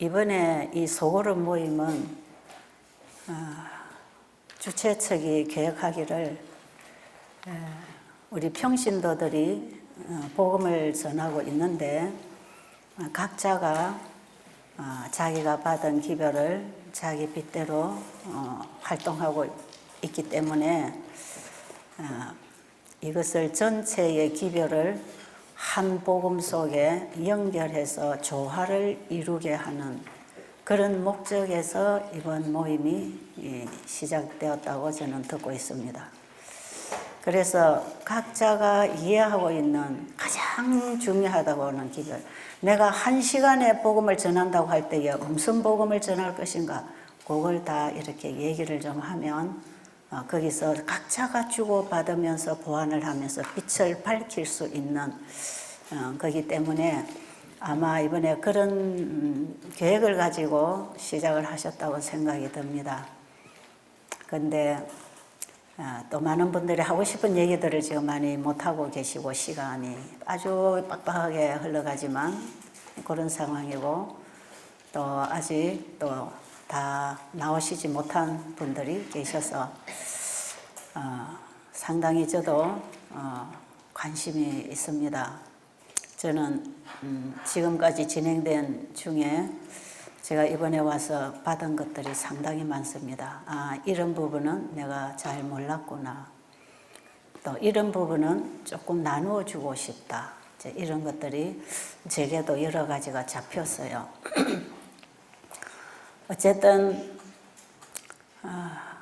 이번에 이 소그룹 모임은 주최 측이 계획하기를 우리 평신도들이 복음을 전하고 있는데 각자가 자기가 받은 기별을 자기 빗대로 활동하고 있기 때문에 이것을 전체의 기별을 한 복음 속에 연결해서 조화를 이루게 하는 그런 목적에서 이번 모임이 시작되었다고 저는 듣고 있습니다. 그래서 각자가 이해하고 있는 가장 중요하다고 하는 기별, 내가 한 시간에 복음을 전한다고 할 때에 무슨 복음을 전할 것인가, 그걸 다 이렇게 얘기를 좀 하면 거기서 각자가 주고받으면서 보완을 하면서 빛을 밝힐 수 있는 거기 때문에 아마 이번에 그런 계획을 가지고 시작을 하셨다고 생각이 듭니다. 그런데 또 많은 분들이 하고 싶은 얘기들을 지금 많이 못하고 계시고 시간이 아주 빡빡하게 흘러가지만 그런 상황이고 또 아직 또 다 나오시지 못한 분들이 계셔서 상당히 저도 관심이 있습니다. 저는 지금까지 진행된 중에 제가 이번에 와서 받은 것들이 상당히 많습니다. 이런 부분은 내가 잘 몰랐구나. 또 이런 부분은 조금 나누어 주고 싶다. 이런 것들이 제게도 여러 가지가 잡혔어요. 어쨌든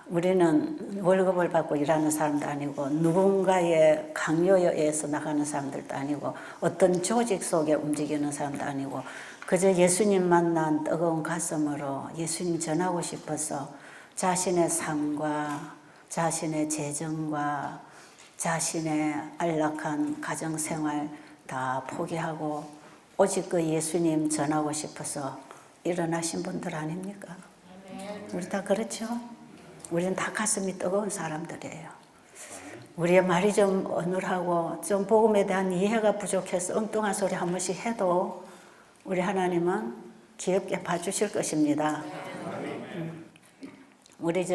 우리는 월급을 받고 일하는 사람도 아니고 누군가의 강요에 의해서 나가는 사람들도 아니고 어떤 조직 속에 움직이는 사람도 아니고 그저 예수님 만난 뜨거운 가슴으로 예수님 전하고 싶어서 자신의 삶과 자신의 재정과 자신의 안락한 가정생활 다 포기하고 오직 그 예수님 전하고 싶어서 일어나신 분들 아닙니까? 우리 다 그렇죠? 우리는 다 가슴이 뜨거운 사람들이에요. 우리의 말이 좀 어눌하고 좀 복음에 대한 이해가 부족해서 엉뚱한 소리 한 번씩 해도 우리 하나님은 귀엽게 봐주실 것입니다. 우리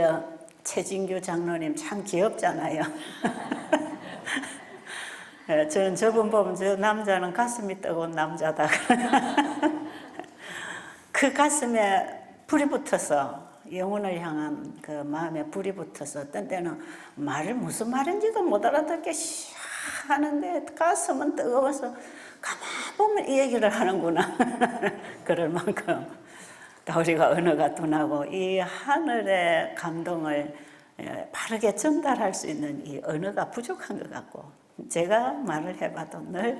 최진규 장로님 참 귀엽잖아요. 저는 저분 보면 저 남자는 가슴이 뜨거운 남자다. 그 가슴에 불이 붙어서 영혼을 향한 그 마음에 불이 붙어서 어떤 때는 말을 무슨 말인지도 못 알아듣게 하는데 가슴은 뜨거워서 가만 보면 이 얘기를 하는구나. 그럴 만큼 다 우리가 언어가 둔하고 이 하늘의 감동을 바르게 전달할 수 있는 이 언어가 부족한 것 같고 제가 말을 해봐도 늘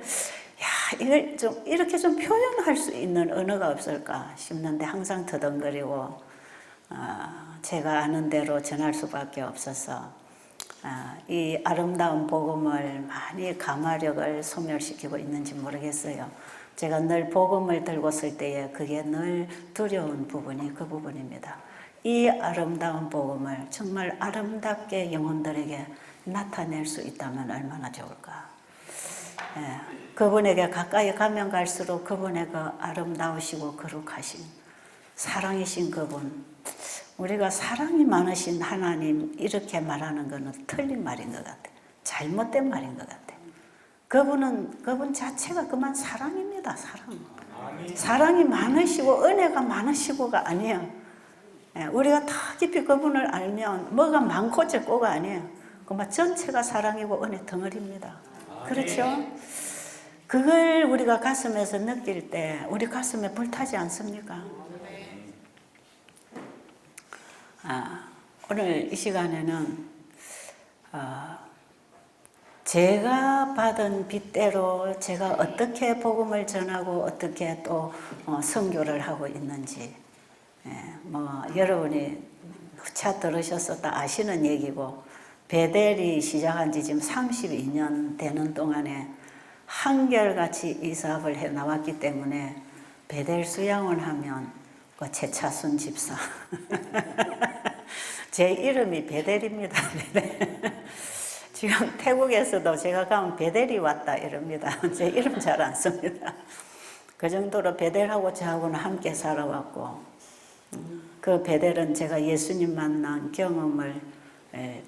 이걸 좀 이렇게 좀 표현할 수 있는 언어가 없을까 싶는데 항상 더듬거리고 제가 아는 대로 전할 수밖에 없어서 이 아름다운 복음을 많이 감화력을 소멸시키고 있는지 모르겠어요. 제가 늘 복음을 들고 쓸 때에 그게 늘 두려운 부분이 그 부분입니다. 이 아름다운 복음을 정말 아름답게 영혼들에게 나타낼 수 있다면 얼마나 좋을까. 그분에게 가까이 가면 갈수록 그분의 그 아름다우시고 거룩하신 사랑이신 그분, 우리가 사랑이 많으신 하나님 이렇게 말하는 것은 틀린 말인 것 같아요. 잘못된 말인 것 같아요. 그분 자체가 그만 사랑입니다. 사랑. 사랑이 많으시고 은혜가 많으시고가 아니에요. 우리가 다 깊이 그분을 알면 뭐가 많고 적고가 아니에요. 그만 전체가 사랑이고 은혜 덩어리입니다. 그렇죠? 그걸 우리가 가슴에서 느낄 때 우리 가슴에 불타지 않습니까? 오늘 이 시간에는 제가 받은 빗대로 제가 어떻게 복음을 전하고 어떻게 또 선교를 하고 있는지 여러분이 차 들으셔서 다 아시는 얘기고 베델이 시작한 지 지금 32년 되는 동안에 한결같이 이 사업을 해 나왔기 때문에 베델 수양원 하면 그 최차순 집사 제 이름이 베델입니다. 지금 태국에서도 제가 가면 베델이 왔다 이럽니다. 제 이름 잘 안 씁니다. 그 정도로 베델하고 저하고는 함께 살아왔고, 그 베델은 제가 예수님 만난 경험을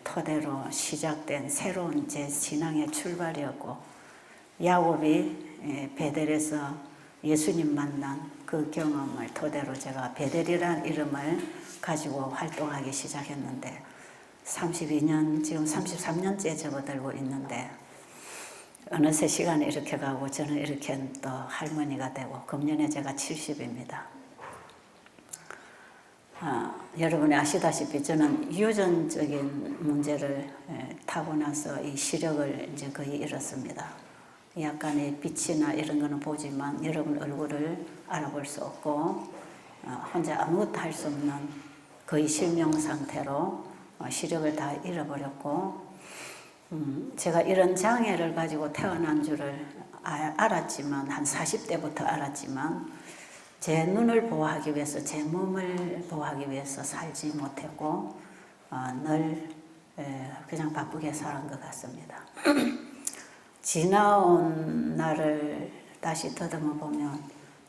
토대로 시작된 새로운 제 신앙의 출발이었고, 야곱이 베델에서 예수님 만난 그 경험을 토대로 제가 베델이라는 이름을 가지고 활동하기 시작했는데 32년, 지금 33년째 접어들고 있는데 어느새 시간이 이렇게 가고 저는 이렇게 또 할머니가 되고 금년에 제가 70입니다. 여러분이 아시다시피 저는 유전적인 문제를 타고 나서 이 시력을 이제 거의 잃었습니다. 약간의 빛이나 이런 거는 보지만 여러분 얼굴을 알아볼 수 없고 혼자 아무것도 할 수 없는 거의 실명 상태로 시력을 다 잃어버렸고, 제가 이런 장애를 가지고 태어난 줄을 알았지만 한 40대부터 알았지만 제 눈을 보호하기 위해서 제 몸을 보호하기 위해서 살지 못했고 늘 그냥 바쁘게 살은 것 같습니다. 지나온 날을 다시 더듬어 보면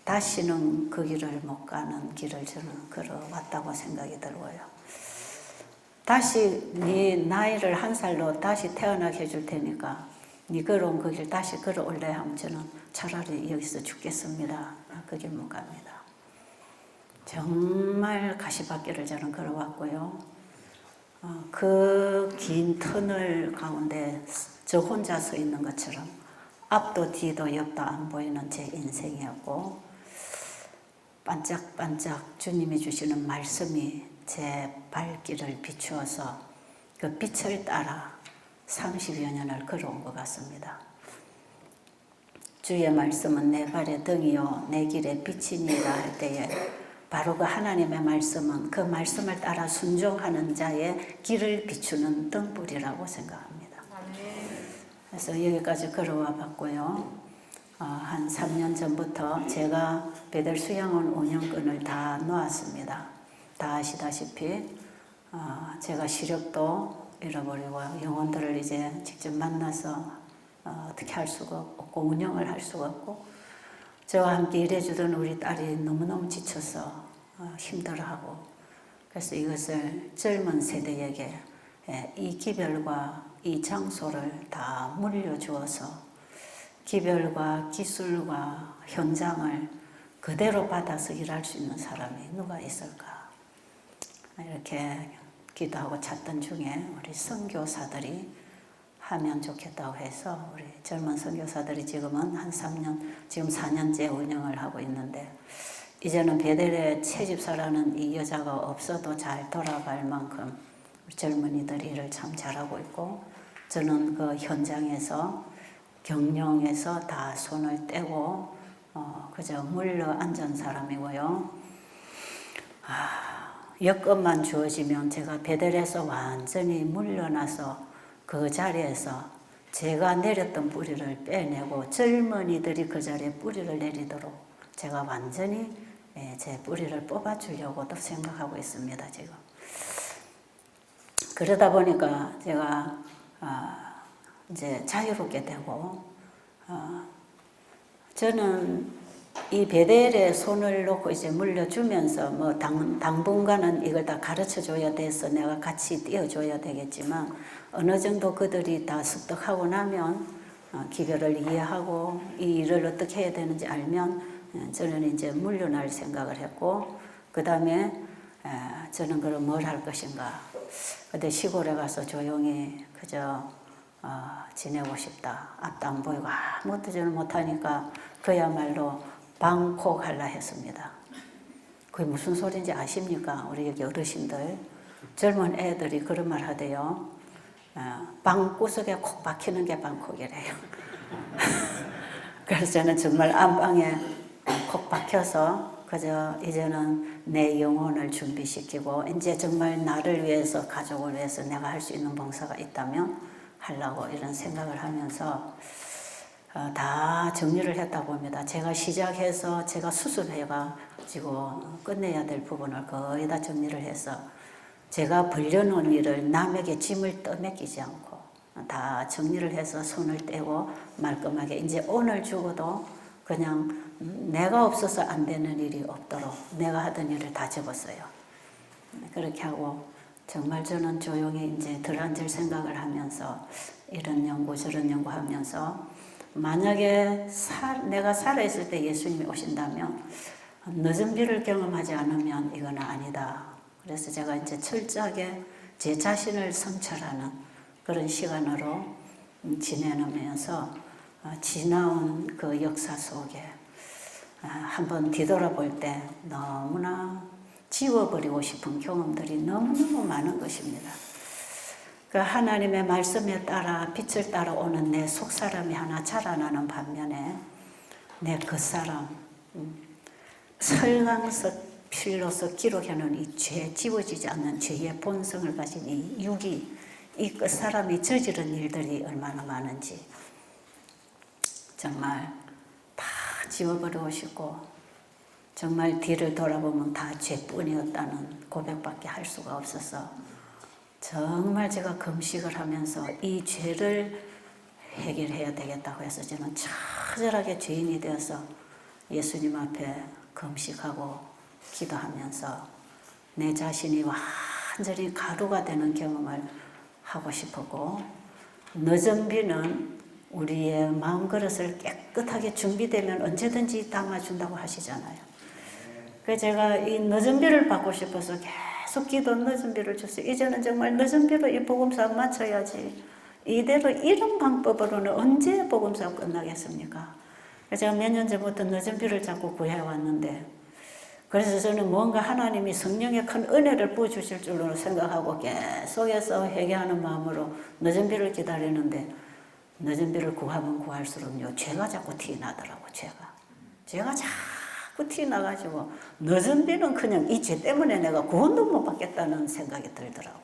다시는 그 길을 못 가는 길을 저는 걸어왔다고 생각이 들고요. 다시 네 나이를 한 살로 다시 태어나게 해줄 테니까 네 걸어온 그 길 다시 걸어올래 하면 저는 차라리 여기서 죽겠습니다. 그 길 못 갑니다. 정말 가시밭길을 저는 걸어왔고요. 그 긴 터널 가운데 저 혼자 서 있는 것처럼 앞도 뒤도 옆도 안 보이는 제 인생이었고, 반짝반짝 주님이 주시는 말씀이 제 발길을 비추어서 그 빛을 따라 30여 년을 걸어온 것 같습니다. 주의 말씀은 내 발의 등이요 내 길의 빛이니라 할 때에 바로 그 하나님의 말씀은 그 말씀을 따라 순종하는 자의 길을 비추는 등불이라고 생각합니다. 그래서 여기까지 걸어와 봤고요. 한 3년 전부터 제가 베델 수양원 운영권을 다 놓았습니다. 다 아시다시피 제가 시력도 잃어버리고 영혼들을 이제 직접 만나서 어떻게 할 수가 없고 운영을 할 수가 없고, 저와 함께 일해주던 우리 딸이 너무너무 지쳐서 힘들어하고, 그래서 이것을 젊은 세대에게 이 기별과 이 장소를 다 물려주어서 기별과 기술과 현장을 그대로 받아서 일할 수 있는 사람이 누가 있을까? 이렇게 기도하고 찾던 중에 우리 선교사들이 하면 좋겠다고 해서 우리 젊은 선교사들이 지금은 한 3년, 지금 4년째 운영을 하고 있는데, 이제는 베델에 채집사라는 이 여자가 없어도 잘 돌아갈 만큼 우리 젊은이들이 일을 참 잘하고 있고, 저는 그 현장에서 경영에서 다 손을 떼고 그저 물러 앉은 사람이고요. 여건만 주어지면 제가 베델에서 완전히 물러나서 그 자리에서 제가 내렸던 뿌리를 빼내고 젊은이들이 그 자리에 뿌리를 내리도록 제가 완전히 제 뿌리를 뽑아주려고도 생각하고 있습니다, 지금. 그러다 보니까 제가 이제 자유롭게 되고, 저는 이 베델에 손을 놓고 이제 물려주면서 뭐 당분간은 이걸 다 가르쳐 줘야 돼서 내가 같이 띄워줘야 되겠지만, 어느 정도 그들이 다 습득하고 나면 기별을 이해하고 이 일을 어떻게 해야 되는지 알면 저는 이제 물러날 생각을 했고, 그 다음에 저는 그럼 뭘 할 것인가. 근데 시골에 가서 조용히 그저 지내고 싶다. 앞도 안 보이고 아무것도 저는 못하니까 그야말로 방콕 하려 했습니다. 그게 무슨 소리인지 아십니까? 우리 여기 어르신들, 젊은 애들이 그런 말 하대요. 방구석에 콕 박히는 게 방콕이래요. 그래서 저는 정말 안방에 콕 박혀서 그저 이제는 내 영혼을 준비시키고 이제 정말 나를 위해서, 가족을 위해서 내가 할 수 있는 봉사가 있다면 하려고 이런 생각을 하면서 다 정리를 했다고 봅니다. 제가 시작해서 제가 수습해가지고 끝내야 될 부분을 거의 다 정리를 해서 제가 벌려놓은 일을 남에게 짐을 떠맡기지 않고 다 정리를 해서 손을 떼고 말끔하게 이제 오늘 죽어도 그냥 내가 없어서 안 되는 일이 없도록 내가 하던 일을 다 접었어요. 그렇게 하고 정말 저는 조용히 이제 들앉을 생각을 하면서 이런 연구 저런 연구 하면서 만약에 내가 살아있을 때 예수님이 오신다면 늦은 비를 경험하지 않으면 이건 아니다. 그래서 제가 이제 철저하게 제 자신을 성찰하는 그런 시간으로 지내면서 지나온 그 역사 속에 한번 뒤돌아볼 때 너무나 지워버리고 싶은 경험들이 너무너무 많은 것입니다. 그 하나님의 말씀에 따라 빛을 따라오는 내 속사람이 하나 자라나는 반면에 내 겉사람 설강석 필로서 기록해놓은 이 죄, 지워지지 않는 죄의 본성을 가진 이 육이 이 끝사람이 저지른 일들이 얼마나 많은지 정말 다 지워버리고 싶고 정말 뒤를 돌아보면 다 죄뿐이었다는 고백밖에 할 수가 없어서 정말 제가 금식을 하면서 이 죄를 해결해야 되겠다고 해서 저는 처절하게 죄인이 되어서 예수님 앞에 금식하고 기도하면서 내 자신이 완전히 가루가 되는 경험을 하고 싶었고 늦은 비는 우리의 마음그릇을 깨끗하게 준비되면 언제든지 담아준다고 하시잖아요. 그래서 제가 이 늦은 비를 받고 싶어서 계속 기도 늦은 비를 줬어요. 이제는 정말 늦은 비로 이 복음사업 마쳐야지. 이대로 이런 방법으로는 언제 복음사업 끝나겠습니까? 그래서 제가 몇 년 전부터 늦은 비를 자꾸 구해왔는데 그래서 저는 뭔가 하나님이 성령의 큰 은혜를 부어주실 줄로 생각하고 계속해서 회개하는 마음으로 늦은 비를 기다리는데 늦은 비를 구하면 구할수록요 죄가 자꾸 티나더라고. 죄가 자꾸 티나가지고 늦은 비는 그냥 이 죄 때문에 내가 구원도 못 받겠다는 생각이 들더라고.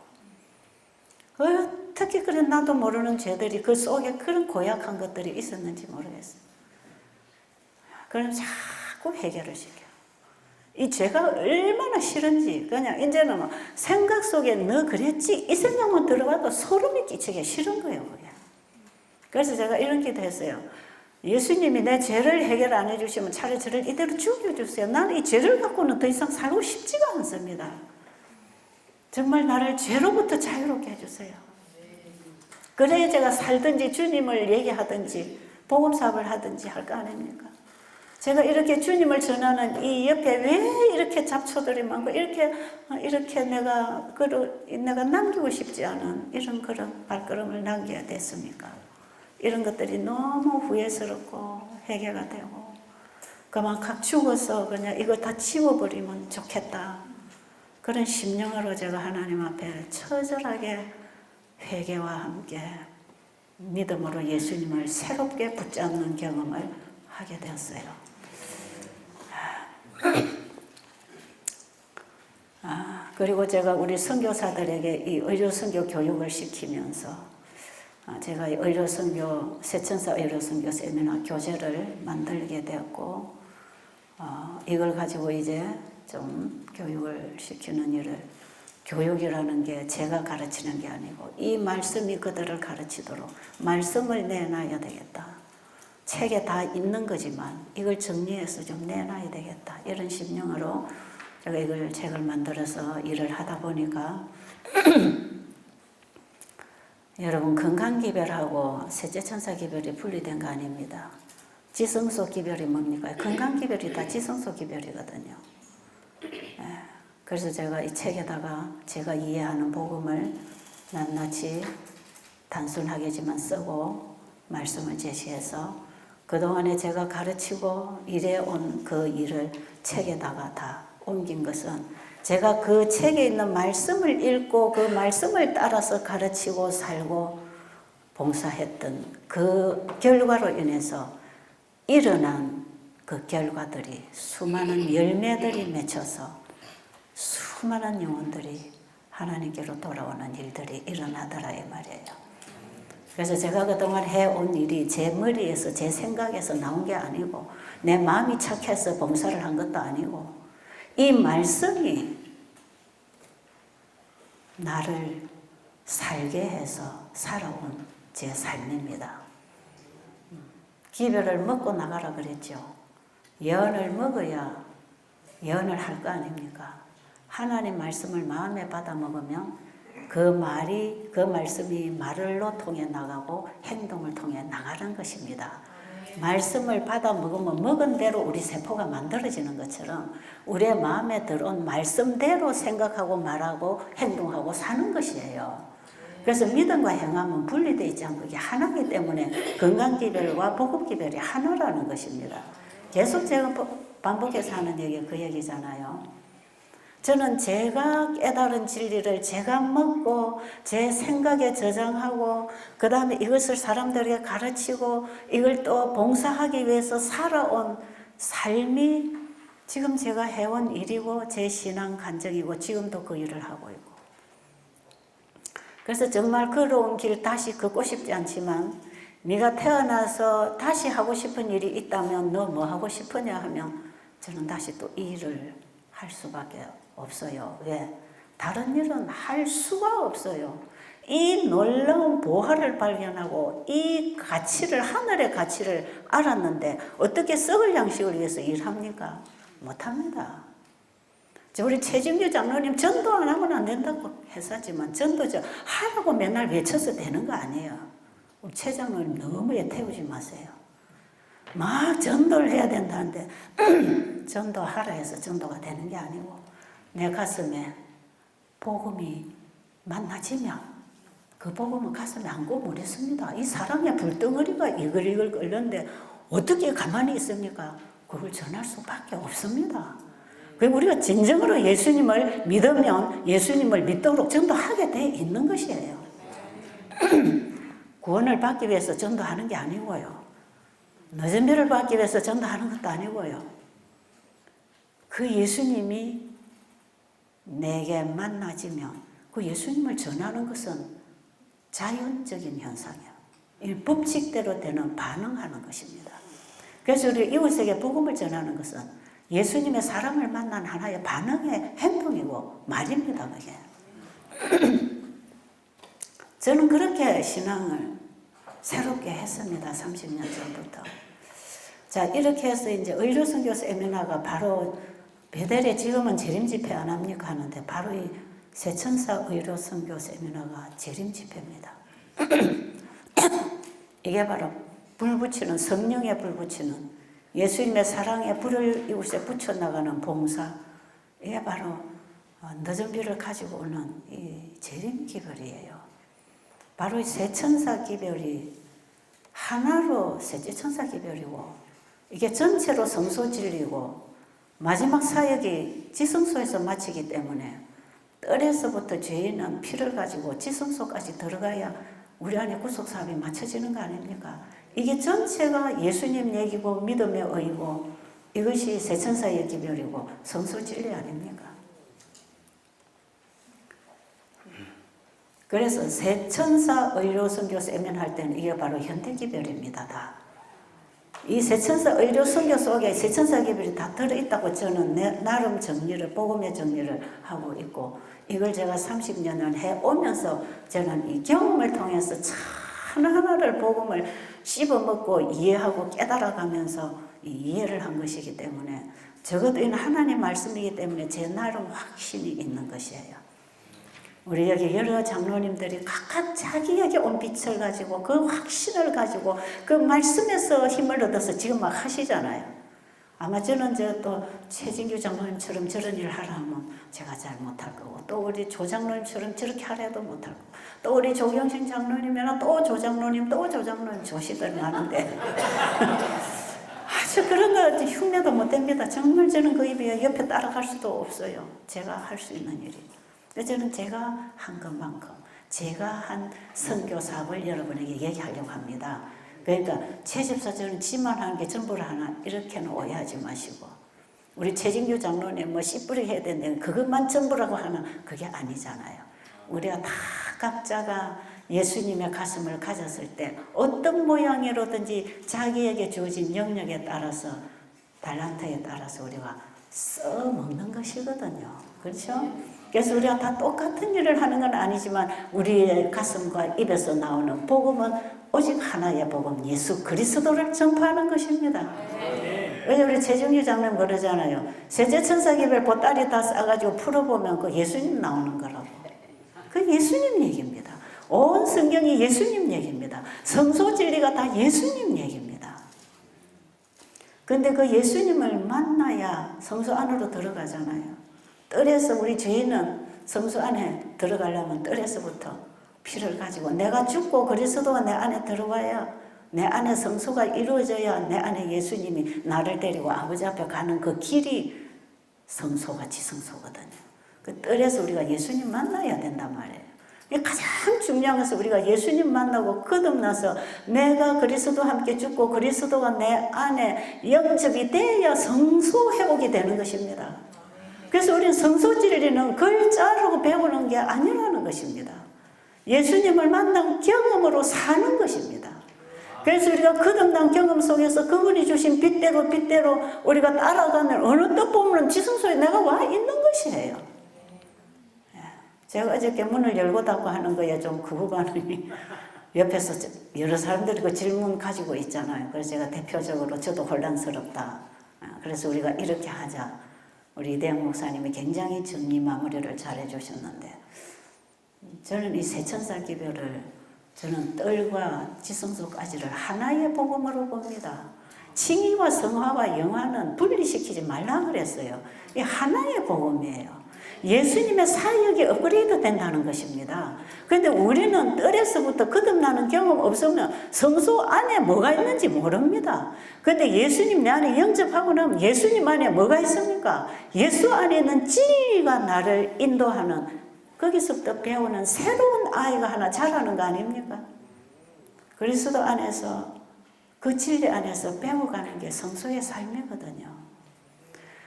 어떻게 그래 나도 모르는 죄들이 그 속에 그런 고약한 것들이 있었는지 모르겠어요. 그럼 자꾸 해결을 시켜. 이 죄가 얼마나 싫은지 그냥 이제는 뭐 생각 속에 너 그랬지 이 생각만 들어봐도 소름이 끼치게 싫은 거예요. 그게. 그래서 제가 이런 기도했어요. 예수님이 내 죄를 해결 안 해주시면 차라리 저를 이대로 죽여주세요. 나는 이 죄를 갖고는 더 이상 살고 싶지가 않습니다. 정말 나를 죄로부터 자유롭게 해주세요. 그래야 제가 살든지 주님을 얘기하든지 복음사업을 하든지 할 거 아닙니까? 제가 이렇게 주님을 전하는 이 옆에 왜 이렇게 잡초들이 많고 이렇게 내가 남기고 싶지 않은 이런 그런 발걸음을 남겨야 됐습니까? 이런 것들이 너무 후회스럽고 회개가 되고 그만 각 죽어서 그냥 이거 다 치워버리면 좋겠다. 그런 심령으로 제가 하나님 앞에 처절하게 회개와 함께 믿음으로 예수님을 새롭게 붙잡는 경험을 하게 되었어요. 그리고 제가 우리 선교사들에게 이 의료선교 교육을 시키면서 제가 의료선교 세천사 의료선교 세미나 교재를 만들게 되었고 이걸 가지고 이제 좀 교육을 시키는 일을 교육이라는 게 제가 가르치는 게 아니고 이 말씀이 그들을 가르치도록 말씀을 내놔야 되겠다. 책에 다 있는 거지만 이걸 정리해서 좀 내놔야 되겠다. 이런 심령으로 제가 이걸 책을 만들어서 일을 하다 보니까 여러분 건강기별하고 셋째천사기별이 분리된 거 아닙니다. 지성소기별이 뭡니까? 건강기별이 다 지성소기별이거든요. 그래서 제가 이 책에다가 제가 이해하는 복음을 낱낱이 단순하게지만 쓰고 말씀을 제시해서 그동안에 제가 가르치고 일해온 그 일을 책에다가 다 옮긴 것은 제가 그 책에 있는 말씀을 읽고 그 말씀을 따라서 가르치고 살고 봉사했던 그 결과로 인해서 일어난 그 결과들이 수많은 열매들이 맺혀서 수많은 영혼들이 하나님께로 돌아오는 일들이 일어나더라 이 말이에요. 그래서 제가 그동안 해온 일이 제 머리에서 제 생각에서 나온 게 아니고 내 마음이 착해서 봉사를 한 것도 아니고 이 말씀이 나를 살게 해서 살아온 제 삶입니다. 기별을 먹고 나가라 그랬죠. 예언을 먹어야 예언을 할 거 아닙니까? 하나님 말씀을 마음에 받아 먹으면 그 말씀이 말로 통해 나가고 행동을 통해 나가는 것입니다. 말씀을 받아 먹으면 먹은 대로 우리 세포가 만들어지는 것처럼 우리의 마음에 들어온 말씀대로 생각하고 말하고 행동하고 사는 것이에요. 그래서 믿음과 행함은 분리되어 있지 않고 이게 하나이기 때문에 건강기별과 복음기별이 하나라는 것입니다. 계속 제가 반복해서 하는 얘기가 그 얘기잖아요. 저는 제가 깨달은 진리를 제가 먹고 제 생각에 저장하고 그 다음에 이것을 사람들에게 가르치고 이걸 또 봉사하기 위해서 살아온 삶이 지금 제가 해온 일이고 제 신앙 간증이고 지금도 그 일을 하고 있고, 그래서 정말 걸어온 길 다시 걷고 싶지 않지만 네가 태어나서 다시 하고 싶은 일이 있다면 너 뭐 하고 싶으냐 하면 저는 다시 또 이 일을 할 수밖에 없어요. 왜? 다른 일은 할 수가 없어요. 이 놀라운 보화를 발견하고 이 가치를, 하늘의 가치를 알았는데 어떻게 썩을 양식을 위해서 일합니까? 못합니다. 우리 최진규 장로님 전도 안 하면 안 된다고 했었지만 전도 하라고 맨날 외쳐서 되는 거 아니에요. 우리 최 장로님 너무 애태우지 마세요. 막 전도를 해야 된다는데 전도하라 해서 전도가 되는 게 아니고 내 가슴에 복음이 만나지면 그 복음은 가슴에 안고 무렵습니다. 이 사랑의 불덩어리가 이글이글 끓는데 어떻게 가만히 있습니까? 그걸 전할 수밖에 없습니다. 그리고 우리가 진정으로 예수님을 믿으면 예수님을 믿도록 전도하게 돼 있는 것이에요. 구원을 받기 위해서 전도하는 게 아니고요. 늦은 별을 받기 위해서 전도하는 것도 아니고요. 그 예수님이 내게 만나지면 그 예수님을 전하는 것은 자연적인 현상이에요. 이 법칙대로 되는 반응하는 것입니다. 그래서 우리 이웃에게 복음을 전하는 것은 예수님의 사람을 만난 하나의 반응의 행동이고 말입니다. 그게. 저는 그렇게 신앙을 새롭게 했습니다. 30년 전부터. 자, 이렇게 해서 이제 의료선교 세미나가 바로 베델에 지금은 재림집회 안 합니까 하는데 바로 이 세천사 의료선교 세미나가 재림집회입니다. 이게 바로 불 붙이는, 성령에 불 붙이는 예수님의 사랑의 불을 이웃에 붙여나가는 봉사, 이게 바로 늦은 비를 가지고 오는 이 재림기별이에요. 바로 이 세천사 기별이 하나로 셋째 천사 기별이고 이게 전체로 성소 진리고 마지막 사역이 지성소에서 마치기 때문에 뜰에서부터 죄인은 피를 가지고 지성소까지 들어가야 우리 안에 구속사업이 맞춰지는 거 아닙니까? 이게 전체가 예수님 얘기고 믿음의 의고 이것이 세천사의 기별이고 성소 진리 아닙니까? 그래서 세천사 의료선교 세미나 할 때는 이게 바로 현대기별입니다. 다. 이 세천사 의료선교 속에 세천사 기별이 다 들어있다고 저는 나름 정리를, 복음의 정리를 하고 있고 이걸 제가 30년을 해오면서 저는 이 경험을 통해서 하나하나를 복음을 씹어먹고 이해하고 깨달아가면서 이해를 한 것이기 때문에 적어도 이는 하나님 말씀이기 때문에 제 나름 확신이 있는 것이에요. 우리 여기 여러 장로님들이 각각 자기에게 온 빛을 가지고 그 확신을 가지고 그 말씀에서 힘을 얻어서 지금 막 하시잖아요. 아마 저는 또 최진규 장로님처럼 저런 일을 하라 하면 제가 잘 못할 거고 또 우리 조 장로님처럼 저렇게 하라 해도 못할 거고 또 우리 조경신 장로님이나 또 조 장로님 또 조 장로님 조시들 많은데 아주 그런 거 흉내도 못 댑니다. 정말 저는 그 입에 옆에 따라갈 수도 없어요. 제가 할 수 있는 일이. 저는 제가 한 것만큼 제가 한 선교 사업을 여러분에게 얘기하려고 합니다. 그러니까 최 집사 저는 지만 하는 게 전부를 하나 이렇게는 오해하지 마시고 우리 최진규 장로님 뭐 씨뿌리 해야 되는데 그것만 전부라고 하면 그게 아니잖아요. 우리가 다 각자가 예수님의 가슴을 가졌을 때 어떤 모양으로든지 자기에게 주어진 영역에 따라서 달란트에 따라서 우리가 써먹는 것이거든요. 그렇죠? 그래서 우리가 다 똑같은 일을 하는 건 아니지만 우리의 가슴과 입에서 나오는 복음은 오직 하나의 복음 예수 그리스도를 전파하는 것입니다. 왜 우리 최정유 장로님 그러잖아요. 세제천사기별 보따리 다 싸가지고 풀어보면 그 예수님 나오는 거라고. 그 예수님 얘기입니다. 온 성경이 예수님 얘기입니다. 성소 진리가 다 예수님 얘기입니다. 근데 그 예수님을 만나야 성소 안으로 들어가잖아요. 뜰에서 우리 죄인은 성소 안에 들어가려면 뜰에서부터 피를 가지고 내가 죽고 그리스도가 내 안에 들어와야 내 안에 성소가 이루어져야 내 안에 예수님이 나를 데리고 아버지 앞에 가는 그 길이 성소가 지성소거든요. 그 뜰에서 우리가 예수님 만나야 된단 말이에요. 가장 중요한 것은 우리가 예수님 만나고 거듭나서 내가 그리스도와 함께 죽고 그리스도가 내 안에 영접이 돼야 성소 회복이 되는 것입니다. 그래서 우리는 성소 진리는 글자로 배우는 게 아니라는 것입니다. 예수님을 만난 경험으로 사는 것입니다. 그래서 우리가 거듭난 경험 속에서 그분이 주신 빛대로 우리가 따라가면 어느 때 보면 지성소에 내가 와 있는 것이에요. 제가 어저께 문을 열고 닫고 하는 거에 좀 그 구간이 옆에서 여러 사람들이 그 질문 가지고 있잖아요. 그래서 제가 대표적으로 저도 혼란스럽다. 그래서 우리가 이렇게 하자. 우리 이대영 목사님이 굉장히 정리 마무리를 잘 해주셨는데 저는 이 세천살 기별을 저는 뜰과 지성소까지를 하나의 복음으로 봅니다. 칭의와 성화와 영화는 분리시키지 말라 그랬어요. 이 하나의 복음이에요. 예수님의 사역이 업그레이드 된다는 것입니다. 그런데 우리는 뜰에서부터 거듭나는 경험 없으면 성소 안에 뭐가 있는지 모릅니다. 그런데 예수님 내 안에 영접하고 나면 예수님 안에 뭐가 있습니까? 예수 안에 있는 진리가 나를 인도하는 거기서부터 배우는 새로운 아이가 하나 자라는 거 아닙니까? 그리스도 안에서 그 진리 안에서 배워가는 게 성소의 삶이거든요.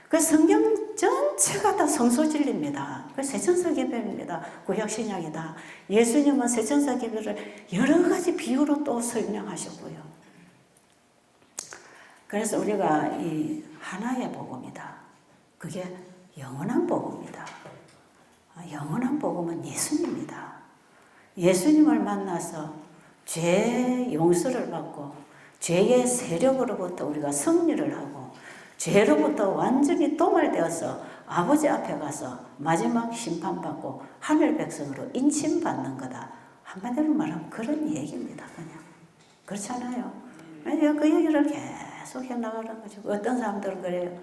그 성경 전체가 다 성소 진리입니다. 그 세천사 기별입니다. 구약 신약이다. 예수님은 세천사 기별을 여러 가지 비유로 또 설명하셨고요. 그래서 우리가 이 하나의 복음이다. 그게 영원한 복음이다. 영원한 복음은 예수님이다. 예수님을 만나서 죄 용서를 받고 죄의 세력으로부터 우리가 승리를 하고 죄로부터 완전히 도말되어서 아버지 앞에 가서 마지막 심판받고 하늘 백성으로 인침받는 거다. 한마디로 말하면 그런 얘기입니다. 그냥. 그렇잖아요. 그 얘기를 계속 해나가는 거죠. 어떤 사람들은 그래요.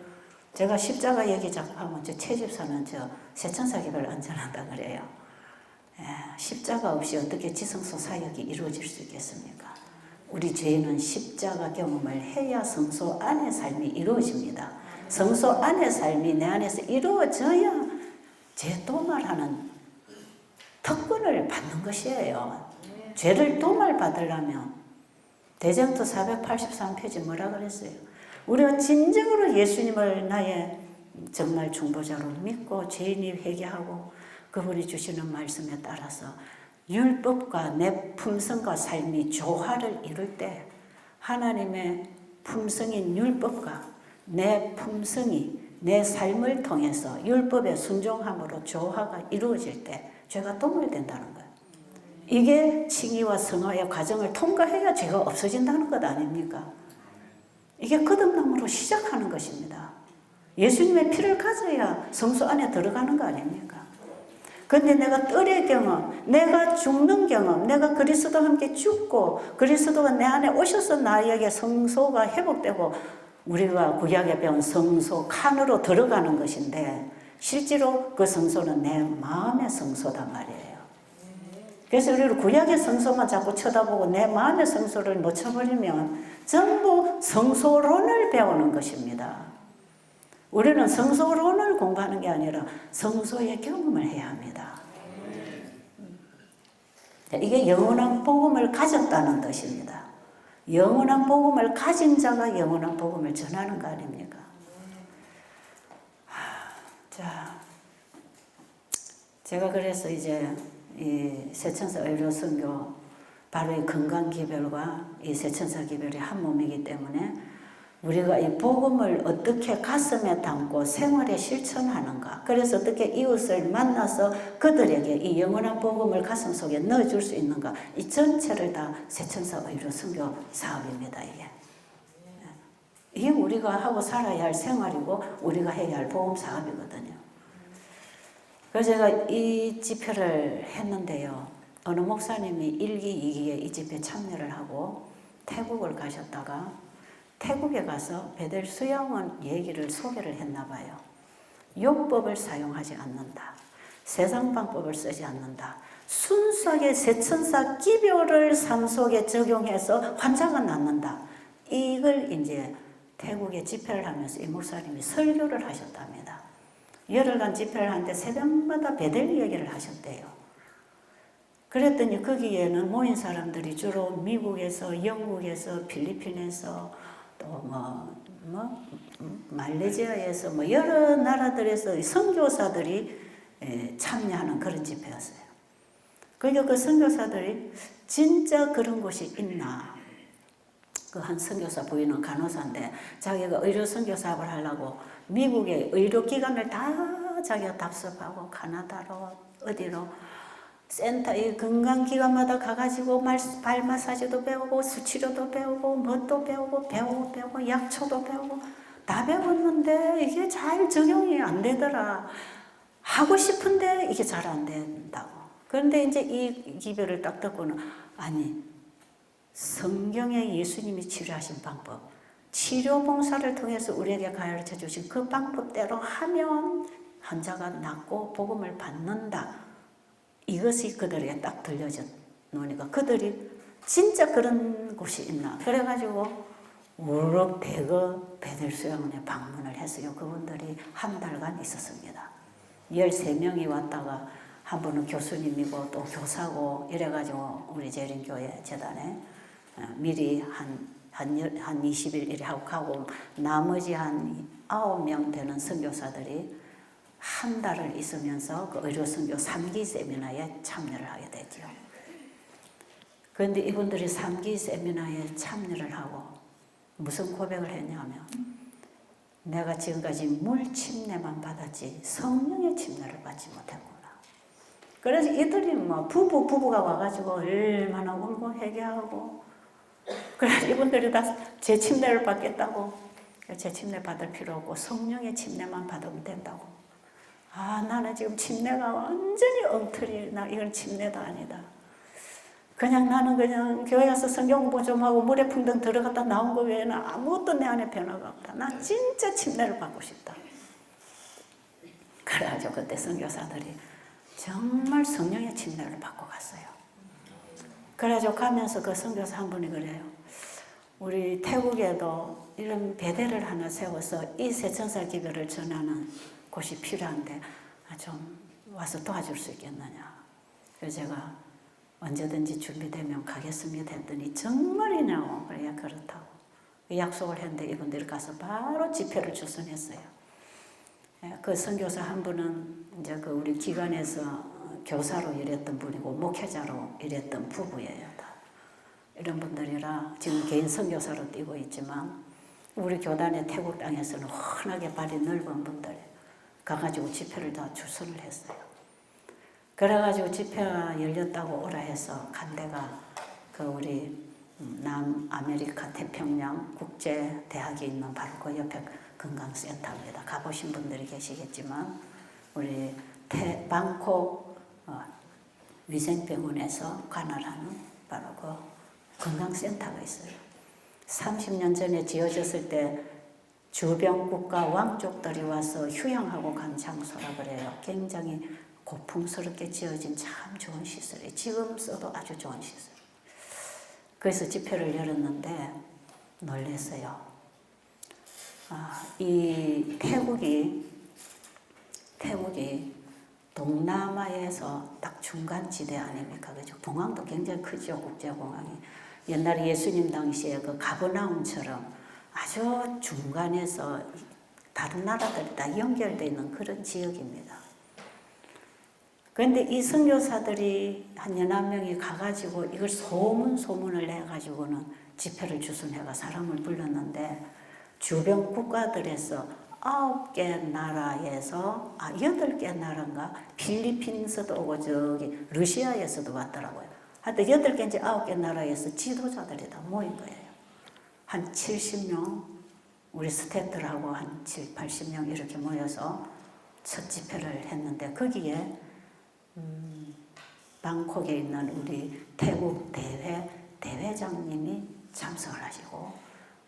제가 십자가 얘기 자꾸 하면 저 채집사는 저 세천사 기별 안전한다 그래요. 십자가 없이 어떻게 지성소 사역이 이루어질 수 있겠습니까? 우리 죄인은 십자가 경험을 해야 성소 안의 삶이 이루어집니다. 성소 안의 삶이 내 안에서 이루어져야 죄 도말하는 특권을 받는 것이에요. 죄를 도말받으려면 대장도 483페이지 뭐라 그랬어요? 우리가 진정으로 예수님을 나의 정말 중보자로 믿고 죄인이 회개하고 그분이 주시는 말씀에 따라서 율법과 내 품성과 삶이 조화를 이룰 때 하나님의 품성인 율법과 내 품성이 내 삶을 통해서 율법의 순종함으로 조화가 이루어질 때 죄가 도말된다는 거예요. 이게 칭의와 성화의 과정을 통과해야 죄가 없어진다는 것 아닙니까? 이게 거듭남으로 시작하는 것입니다. 예수님의 피를 가져야 성소 안에 들어가는 거 아닙니까? 근데 내가 뜰의 경험, 내가 죽는 경험, 내가 그리스도와 함께 죽고 그리스도가 내 안에 오셔서 나에게 성소가 회복되고 우리가 구약에 배운 성소 칸으로 들어가는 것인데 실제로 그 성소는 내 마음의 성소단 말이에요. 그래서 우리는 구약의 성소만 자꾸 쳐다보고 내 마음의 성소를 놓쳐버리면 전부 성소론을 배우는 것입니다. 우리는 성소론을 공부하는 게 아니라 성소의 경험을 해야 합니다. 이게 영원한 복음을 가졌다는 뜻입니다. 영원한 복음을 가진 자가 영원한 복음을 전하는 거 아닙니까? 자, 제가 그래서 이제 이 세천사 의료 선교 바로 이 건강 기별과 이 세천사 기별이 한 몸이기 때문에 우리가 이 복음을 어떻게 가슴에 담고 생활에 실천하는가. 그래서 어떻게 이웃을 만나서 그들에게 이 영원한 복음을 가슴 속에 넣어줄 수 있는가. 이 전체를 다 세천사 의료 선교 사업입니다. 이게. 이게 우리가 하고 살아야 할 생활이고 우리가 해야 할 보험 사업이거든요. 그래서 제가 이 집회를 했는데요. 어느 목사님이 1기, 2기에 이 집회에 참여를 하고 태국을 가셨다가 태국에 가서 베델 수양원 얘기를 소개를 했나 봐요. 율법을 사용하지 않는다. 세상 방법을 쓰지 않는다. 순수하게 세천사 기별을 삶 속에 적용해서 환자가 낫는다. 이걸 이제 태국에 집회를 하면서 이 목사님이 설교를 하셨답니다. 열흘간 집회를 하는데 새벽마다 베델 얘기를 하셨대요. 그랬더니 거기에는 모인 사람들이 주로 미국에서, 영국에서, 필리핀에서, 또 말레이시아에서 여러 나라들에서 선교사들이 참여하는 그런 집회였어요. 그러니까 그 선교사들이 진짜 그런 곳이 있나? 그 한 선교사 부인은 간호사인데 자기가 의료 선교 사업을 하려고 미국의 의료기관을 다 자기가 답습하고 카나다로 어디로 센터, 이 건강기관마다 가가지고 발 마사지도 배우고 수치료도 배우고 뭣도 배우고 약초도 배우고 다 배웠는데 이게 잘 적용이 안 되더라. 하고 싶은데 이게 잘 안 된다고. 그런데 이제 이 기별을 딱 듣고는 아니 성경에 예수님이 치료하신 방법, 치료 봉사를 통해서 우리에게 가르쳐 주신 그 방법대로 하면 환자가 낫고 복음을 받는다. 이것이 그들에게 딱 들려져 놓으니까 그들이 진짜 그런 곳이 있나. 그래가지고 우럭 대거 베델 수양원에 방문을 했어요. 그분들이 한 달간 있었습니다. 13명이 왔다가 한 분은 교수님이고 또 교사고 이래가지고 우리 재림교회 재단에 미리 한 20일 이래 하고 가고 나머지 한 9명 되는 선교사들이 한 달을 있으면서 그 의료선교 3기 세미나에 참여를 하게 되죠. 그런데 이분들이 3기 세미나에 참여를 하고 무슨 고백을 했냐면 내가 지금까지 물 침례만 받았지 성령의 침례를 받지 못했구나. 그래서 이들이 부부가 와가지고 얼마나 울고 회개하고 그래서 이분들이 다 제 침례를 받겠다고 제 침례 받을 필요 없고 성령의 침례만 받으면 된다고. 나는 지금 침례가 완전히 엉터리. 나 이건 침례도 아니다. 나는 그냥 교회 가서 성경 공부 좀 하고 물에 풍덩 들어갔다 나온 거 외에는 아무것도 내 안에 변화가 없다. 나 진짜 침례를 받고 싶다. 그래가지고 그때 선교사들이 정말 성령의 침례를 받고 갔어요. 그래가지고 가면서 그 선교사 한 분이 그래요. 우리 태국에도 이런 배대를 하나 세워서 이 세천사 기별을 전하는 곳이 필요한데 좀 와서 도와줄 수 있겠느냐. 그래서 제가 언제든지 준비되면 가겠습니다 했더니 정말이냐고. 그래야 그렇다고 약속을 했는데 이분들이 가서 바로 집회를 주선했어요. 그 선교사 한 분은 이제 그 우리 기관에서 교사로 일했던 분이고 목회자로 일했던 부부예요. 다. 이런 분들이라 지금 개인 선교사로 뛰고 있지만 우리 교단의 태국 땅에서는 워낙에 발이 넓은 분들 가가지고 집회를 다 주선을 했어요. 그래가지고 집회가 열렸다고 오라 해서 간 데가 그 우리 남아메리카 태평양 국제대학이 있는 바로 그 옆에 건강센터입니다. 가보신 분들이 계시겠지만 우리 방콕 위생병원에서 관할하는 바로 그 건강센터가 있어요. 30년 전에 지어졌을 때 주변국가 왕족들이 와서 휴양하고 간 장소라 그래요. 굉장히 고풍스럽게 지어진 참 좋은 시설이에요. 지금 써도 아주 좋은 시설. 그래서 집회를 열었는데 놀랐어요. 이 태국이 동남아에서 딱 중간 지대 아닙니까? 그죠? 공항도 굉장히 크죠. 국제공항이. 옛날에 예수님 당시에 그 가버나움처럼 아주 중간에서 다른 나라들이 다 연결되어 있는 그런 지역입니다. 그런데 이 선교사들이 한 11명이 가가지고 이걸 소문을 내가지고는 집회를 주선해가 사람을 불렀는데 주변 국가들에서 9개 나라에서 8개 나라인가 필리핀에서도 오고 저기 러시아에서도 왔더라고요. 하여튼 8개인지 9개 나라에서 지도자들이 다 모인 거예요. 한 70명 우리 스태프들하고 한 7, 80명 이렇게 모여서 첫 집회를 했는데 거기에 방콕에 있는 우리 태국 대회장님이 참석을 하시고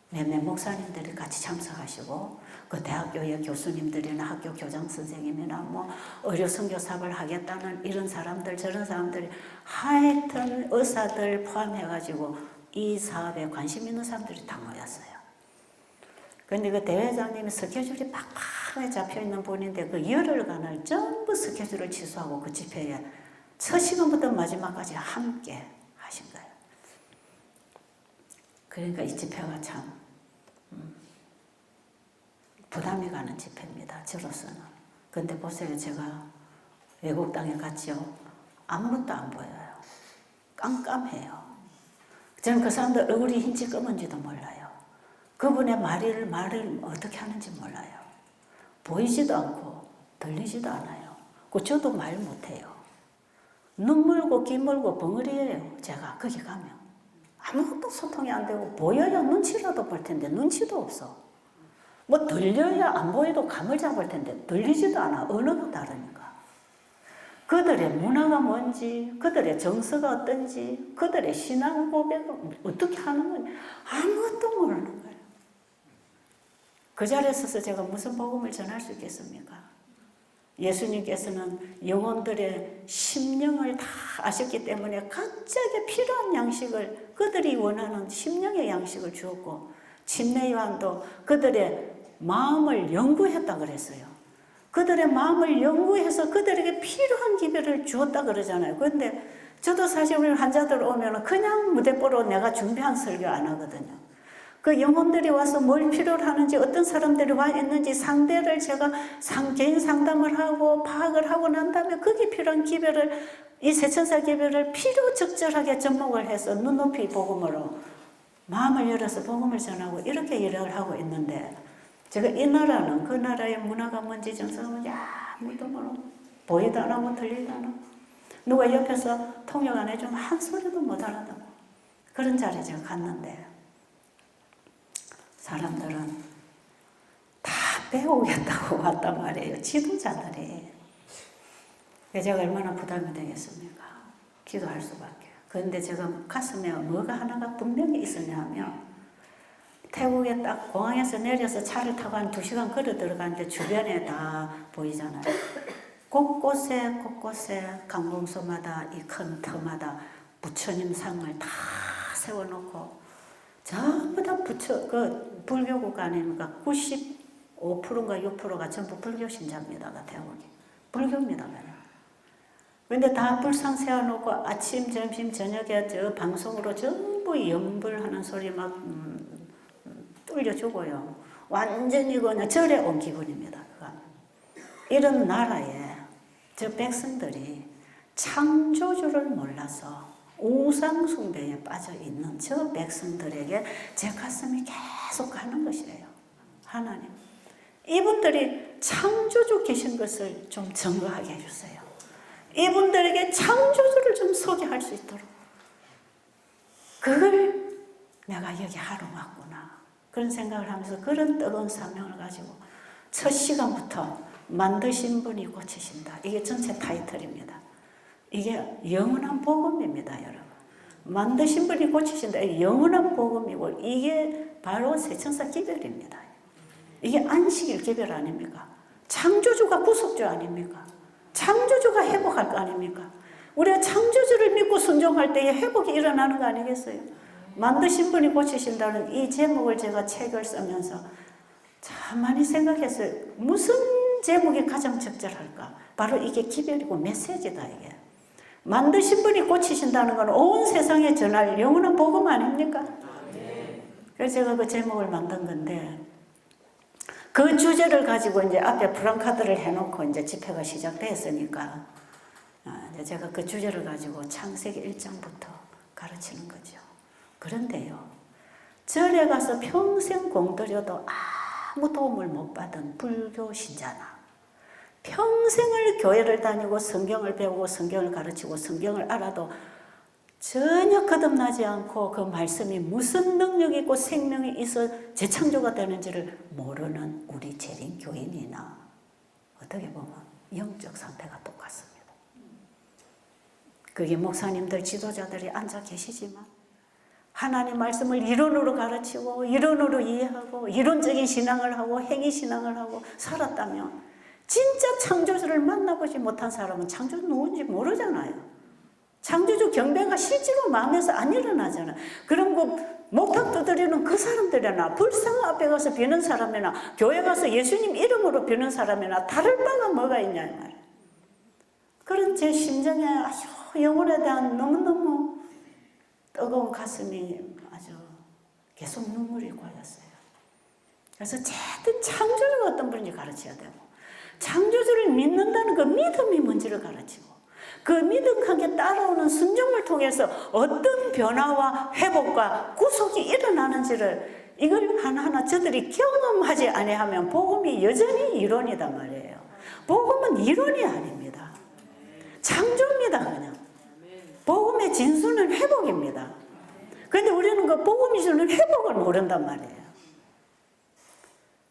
몇몇 목사님들이 같이 참석하시고 그 대학교의 교수님들이나 학교 교장 선생님이나 뭐 의료 선교 사업을 하겠다는 이런 사람들 저런 사람들이 하여튼 의사들 포함해가지고 이 사업에 관심 있는 사람들이 다 모였어요. 그런데 그 대회장님이 스케줄이 팍팍하게 잡혀있는 분인데 그 열흘간을 전부 스케줄을 취소하고 그 집회에 첫 시간부터 마지막까지 함께 하신 거예요. 그러니까 이 집회가 참 부담이 가는 집회입니다. 저로서는. 근데 보세요. 제가 외국 땅에 갔죠. 아무것도 안 보여요. 깜깜해요. 저는 그 사람들 얼굴이 흰지 검은지도 몰라요. 그분의 말을 어떻게 하는지 몰라요. 보이지도 않고 들리지도 않아요. 저도 말 못해요. 눈 물고 귀 물고 벙어리예요. 제가 거기 가면. 아무것도 소통이 안 되고 보여야 눈치라도 볼 텐데 눈치도 없어. 뭐 들려야 안 보여도 감을 잡을 텐데 들리지도 않아. 언어가 다르니까. 그들의 문화가 뭔지, 그들의 정서가 어떤지, 그들의 신앙 고백을 어떻게 하는 건지 아무것도 모르는 거예요. 그 자리에 서서 제가 무슨 복음을 전할 수 있겠습니까? 예수님께서는 영혼들의 심령을 다 아셨기 때문에 각자에게 필요한 양식을 그들이 원하는 심령의 양식을 주었고 침례 요한도 그들의 마음을 연구했다 그랬어요. 그들의 마음을 연구해서 그들에게 필요한 기별을 주었다 그러잖아요. 그런데 저도 사실 우리 환자들 오면 그냥 무대뽀로 내가 준비한 설교 안 하거든요. 그 영혼들이 와서 뭘 필요로 하는지 어떤 사람들이 와 있는지 상대를 제가 개인 상담을 하고 파악을 하고 난 다음에 거기에 필요한 기별을 이 세천사 기별을 필요 적절하게 접목을 해서 눈높이 복음으로 마음을 열어서 복음을 전하고 이렇게 일을 하고 있는데 제가 이 나라는 그 나라의 문화가 뭔지 정서가 뭔지 아무도 모르고 보이도 안 하고 들리도 안 하고 누가 옆에서 통역 안 해주면 한 소리도 못 알아듣고 그런 자리에 제가 갔는데 사람들은 다 배우겠다고 왔단 말이에요. 지도자들이. 제가 얼마나 부담이 되겠습니까? 기도할 수밖에. 그런데 제가 가슴에 뭐가 하나가 분명히 있었냐면 태국에 딱 공항에서 내려서 차를 타고 한 2시간 걸어 들어가는데 주변에 다 보이잖아요. 곳곳에 강봉소마다 이 큰 터마다 부처님 상을 다 세워놓고 전부 다 불교 국가 아닙니까? 95%인가 6%가 전부 불교 신자입니다. 태국이. 불교입니다. 그런데 다 불상 세워놓고 아침, 점심, 저녁에 저 방송으로 전부 염불하는 소리 막 뚫려주고요. 완전히 그냥 절에 온 기분입니다. 이런 나라에 저 백성들이 창조주를 몰라서 우상숭배에 빠져있는 저 백성들에게 제 가슴이 계속 가는 것이에요. 하나님, 이분들이 창조주 계신 것을 좀 증거하게 해주세요. 이분들에게 창조주를 좀 소개할 수 있도록. 그걸 내가 여기 하러 왔구나. 그런 생각을 하면서 그런 뜨거운 사명을 가지고 첫 시간부터 만드신 분이 고치신다. 이게 전체 타이틀입니다. 이게 영원한 복음입니다, 여러분. 만드신 분이 고치신다. 영원한 복음이고 이게 바로 세천사 기별입니다. 이게 안식일 기별 아닙니까? 창조주가 구속주 아닙니까? 창조주가 회복할 거 아닙니까? 우리가 창조주를 믿고 순종할 때에 회복이 일어나는 거 아니겠어요? 만드신 분이 고치신다는 이 제목을 제가 책을 쓰면서 참 많이 생각했어요. 무슨 제목이 가장 적절할까? 바로 이게 기별이고 메시지다, 이게. 만드신 분이 고치신다는 건 온 세상에 전할 영원한 복음 아닙니까? 그래서 제가 그 제목을 만든 건데, 그 주제를 가지고 이제 앞에 프랑카드를 해놓고 이제 집회가 시작됐으니까, 제가 그 주제를 가지고 창세기 1장부터 가르치는 거죠. 그런데요, 절에 가서 평생 공들여도 아무 도움을 못 받은 불교 신자나, 평생을 교회를 다니고 성경을 배우고 성경을 가르치고 성경을 알아도 전혀 거듭나지 않고 그 말씀이 무슨 능력이 있고 생명이 있어 재창조가 되는지를 모르는 우리 재림 교인이나 어떻게 보면 영적 상태가 똑같습니다. 그게 목사님들, 지도자들이 앉아 계시지만 하나님 말씀을 이론으로 가르치고 이론으로 이해하고 이론적인 신앙을 하고 행위 신앙을 하고 살았다면 진짜 창조주를 만나보지 못한 사람은 창조주 누군지 모르잖아요. 창조주 경배가 실제로 마음에서 안 일어나잖아. 그럼 그 목탁 두드리는 그 사람들이나 불상 앞에 가서 비는 사람이나 교회 가서 예수님 이름으로 비는 사람이나 다를 바가 뭐가 있냐 이 말이야. 그런 제 심정에 영혼에 대한 너무너무 뜨거운 가슴이 아주 계속 눈물이 고였어요. 그래서 어쨌든 창조주가 어떤 분인지 가르쳐야 되고 창조주를 믿는다는 그 믿음이 뭔지를 가르치고 그 믿음하게 따라오는 순종을 통해서 어떤 변화와 회복과 구속이 일어나는지를 이걸 하나하나 저들이 경험하지 아니하면 복음이 여전히 이론이단 말이에요. 복음은 이론이 아닙니다. 창조입니다. 그냥 복음의 진수는 회복입니다. 그런데 우리는 그 복음이 주는 회복을 모른단 말이에요.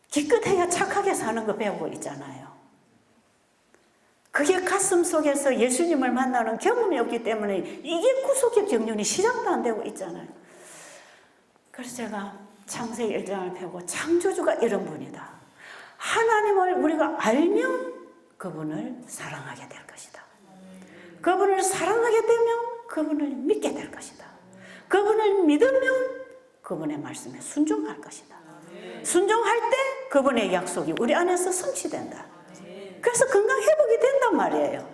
기껏해야 착하게 사는 거 배우고 있잖아요. 그게 가슴 속에서 예수님을 만나는 경험이 없기 때문에 이게 구속의 경륜이 시작도 안 되고 있잖아요. 그래서 제가 창세기 1장을 펴고 창조주가 이런 분이다. 하나님을 우리가 알면 그분을 사랑하게 될 것이다. 그분을 사랑하게 되면 그분을 믿게 될 것이다. 그분을 믿으면 그분의 말씀에 순종할 것이다. 순종할 때 그분의 약속이 우리 안에서 성취된다. 그래서 건강 회복이 된단 말이에요.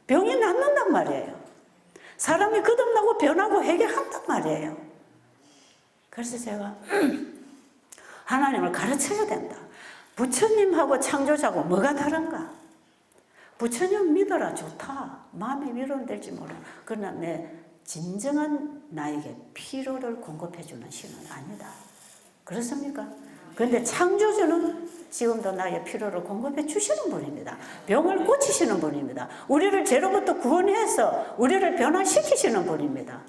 병이 낫는단 말이에요. 사람이 거듭나고 변하고 해결한단 말이에요. 그래서 제가 하나님을 가르쳐야 된다. 부처님하고 창조자하고 뭐가 다른가? 부처님 믿어라 좋다. 마음의 위로는 될지 몰라. 그러나 내 진정한 나에게 피로를 공급해주는 신은 아니다. 그렇습니까? 그런데 창조주는 지금도 나의 피로를 공급해 주시는 분입니다. 병을 고치시는 분입니다. 우리를 죄로부터 구원해서 우리를 변화시키시는 분입니다.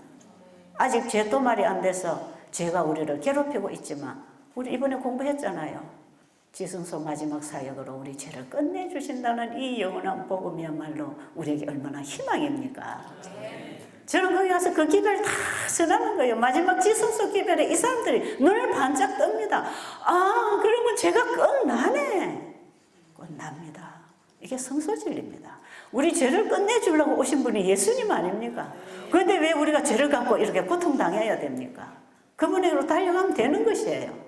아직 죄 도말이 안 돼서 죄가 우리를 괴롭히고 있지만 우리 이번에 공부했잖아요. 지성소 마지막 사역으로 우리 죄를 끝내주신다는 이 영원한 복음이야말로 우리에게 얼마나 희망입니까? 저는 거기 가서 그 기별을 다 전하는 거예요. 마지막 지성소 기별에 이 사람들이 눈을 반짝 뜹니다. 아, 그러면 죄가 끝나네. 끝납니다. 이게 성소진리입니다. 우리 죄를 끝내주려고 오신 분이 예수님 아닙니까? 그런데 왜 우리가 죄를 갖고 이렇게 고통당해야 됩니까? 그분에게로 달려가면 되는 것이에요.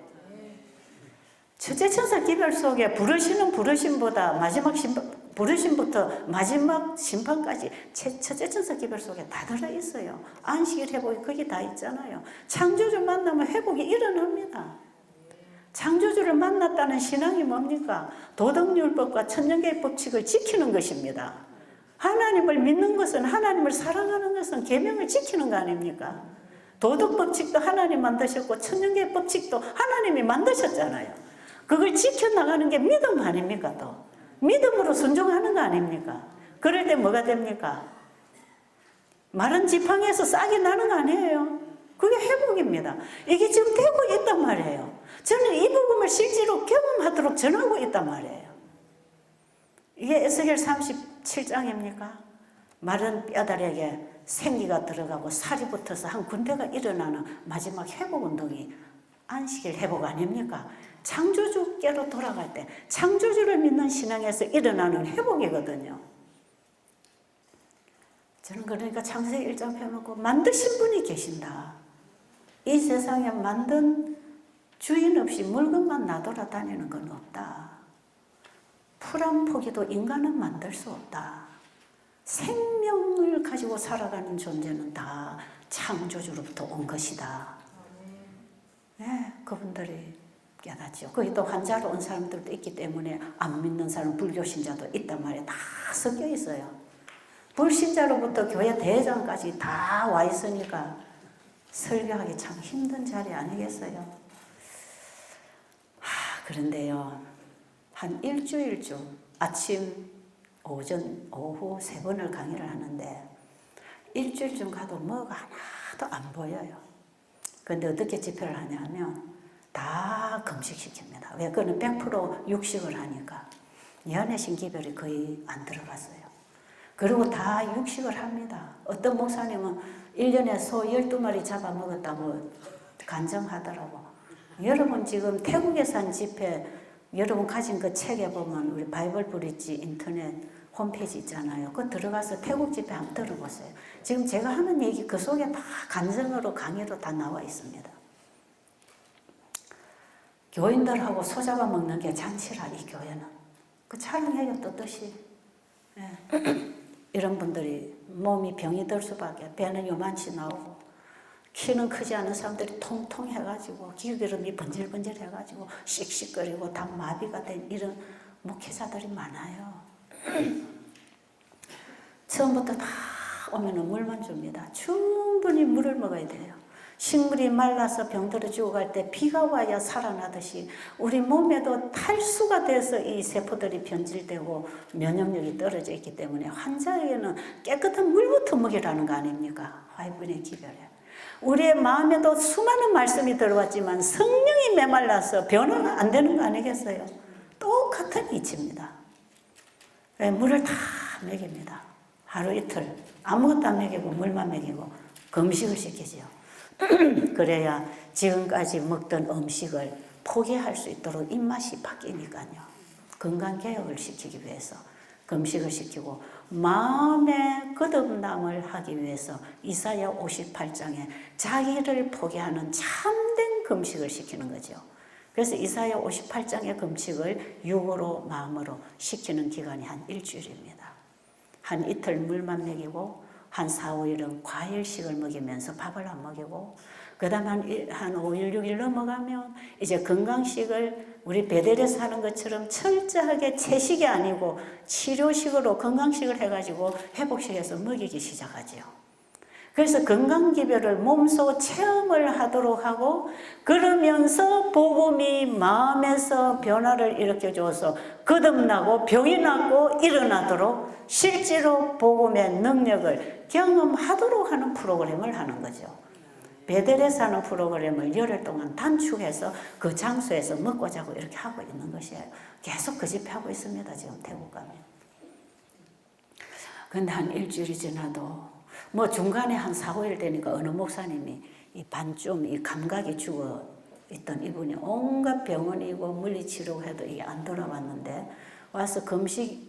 첫째천사 기별 속에 부르시는 부르심보다 마지막 부르심부터 마지막 심판까지 첫째천사 기별 속에 다 들어있어요. 안식일 회복이 거기 다 있잖아요. 창조주 만나면 회복이 일어납니다. 창조주를 만났다는 신앙이 뭡니까? 도덕율법과 천년계의 법칙을 지키는 것입니다. 하나님을 믿는 것은 하나님을 사랑하는 것은 계명을 지키는 거 아닙니까? 도덕법칙도 하나님 만드셨고 천년계의 법칙도 하나님이 만드셨잖아요. 그걸 지켜나가는 게 믿음 아닙니까? 또 믿음으로 순종하는 거 아닙니까? 그럴 때 뭐가 됩니까? 마른 지팡이에서 싹이 나는 거 아니에요. 그게 회복입니다. 이게 지금 되고 있단 말이에요. 저는 이 복음을 실제로 경험하도록 전하고 있단 말이에요. 이게 에스겔 37장입니까? 마른 뼈다리에게 생기가 들어가고 살이 붙어서 한 군대가 일어나는 마지막 회복 운동이 안식일 회복 아닙니까? 창조주께로 돌아갈 때 창조주를 믿는 신앙에서 일어나는 회복이거든요. 저는 그러니까 창세기 1장 펴놓고 만드신 분이 계신다. 이 세상에 만든 주인 없이 물건만 나돌아다니는 건 없다. 풀 한 포기도 인간은 만들 수 없다. 생명을 가지고 살아가는 존재는 다 창조주로부터 온 것이다. 네, 그분들이 깨닫죠. 거기 또 환자로 온 사람들도 있기 때문에 안 믿는 사람, 불교 신자도 있단 말이에요. 다 섞여 있어요. 불신자로부터 교회 대회장까지 다 와 있으니까 설교하기 참 힘든 자리 아니겠어요? 그런데요, 한 일주일쯤 아침, 오전, 오후 3번을 강의를 하는데 일주일쯤 가도 뭐가 하나도 안 보여요. 근데 어떻게 집회를 하냐면 다 금식시킵니다. 왜? 그거는 100% 육식을 하니까. 연애 신기별이 거의 안 들어갔어요. 그리고 다 육식을 합니다. 어떤 목사님은 1년에 소 12마리 잡아먹었다고 간증하더라고. 여러분 지금 태국에서 한 집회, 여러분 가진 그 책에 보면 우리 바이블 브릿지 인터넷 홈페이지 있잖아요. 그거 들어가서 태국 집회 한번 들어보세요. 지금 제가 하는 얘기 그 속에 다 간증으로 강의로 다 나와 있습니다. 교인들하고 소 잡아먹는 게 잔치라, 이 교회는. 그 촬영해요, 또 뜻이. 예. 이런 분들이 몸이 병이 들 수밖에, 배는 요만치 나오고, 키는 크지 않은 사람들이 통통해가지고, 기름이 번질번질해가지고, 씩씩거리고, 다 마비가 된 이런 목회자들이 많아요. 처음부터 다 오면은 물만 줍니다. 충분히 물을 먹어야 돼요. 식물이 말라서 병들어 죽어갈 때 비가 와야 살아나듯이 우리 몸에도 탈수가 돼서 이 세포들이 변질되고 면역력이 떨어져 있기 때문에 환자에게는 깨끗한 물부터 먹이라는 거 아닙니까? 화이분의 기별에. 우리의 마음에도 수많은 말씀이 들어왔지만 성령이 메말라서 변화가 안 되는 거 아니겠어요? 똑같은 이치입니다. 물을 다 먹입니다. 하루 이틀 아무것도 안 먹이고 물만 먹이고 금식을 시키죠. 그래야 지금까지 먹던 음식을 포기할 수 있도록 입맛이 바뀌니까요. 건강개혁을 시키기 위해서 금식을 시키고 마음의 거듭남을 하기 위해서 이사야 58장에 자기를 포기하는 참된 금식을 시키는 거죠. 그래서 이사야 58장의 금식을 육으로 마음으로 시키는 기간이 한 일주일입니다. 한 이틀 물만 먹이고 한 4, 5일은 과일식을 먹이면서 밥을 안 먹이고 그 다음 한 5일, 6일 넘어가면 이제 건강식을 우리 베델에서 하는 것처럼 철저하게 채식이 아니고 치료식으로 건강식을 해가지고 회복식에서 먹이기 시작하죠. 그래서 건강기별을 몸소 체험을 하도록 하고 그러면서 복음이 마음에서 변화를 일으켜줘서 거듭나고 병이 낫고 일어나도록 실제로 복음의 능력을 경험하도록 하는 프로그램을 하는 거죠. 베델에서 하는 프로그램을 열흘 동안 단축해서 그 장소에서 먹고 자고 이렇게 하고 있는 것이에요. 계속 그 집회하고 있습니다. 지금 태국 가면. 근데 한 일주일이 지나도 뭐 중간에 한 4, 5일 되니까 어느 목사님이 이 반쯤 이 감각이 죽어 있던 이분이 온갖 병원이고 물리치료고 해도 이게 안 돌아왔는데 와서 금식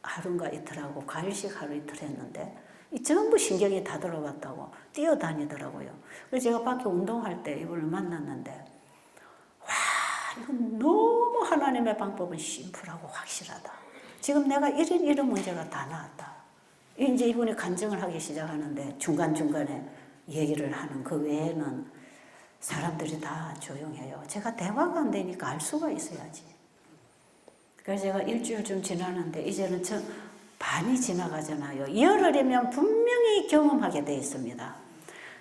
하루인가 이틀하고 과일식 하루 이틀 했는데 이 전부 신경이 다 돌아왔다고 뛰어다니더라고요. 그래서 제가 밖에 운동할 때 이분을 만났는데 와 이건 너무 하나님의 방법은 심플하고 확실하다. 지금 내가 이런 문제가 다 나았다. 이제 이분이 간증을 하기 시작하는데 중간중간에 얘기를 하는 그 외에는 사람들이 다 조용해요. 제가 대화가 안 되니까 알 수가 있어야지. 그래서 제가 일주일쯤 지나는데 이제는 반이 지나가잖아요. 열흘이면 분명히 경험하게 돼 있습니다.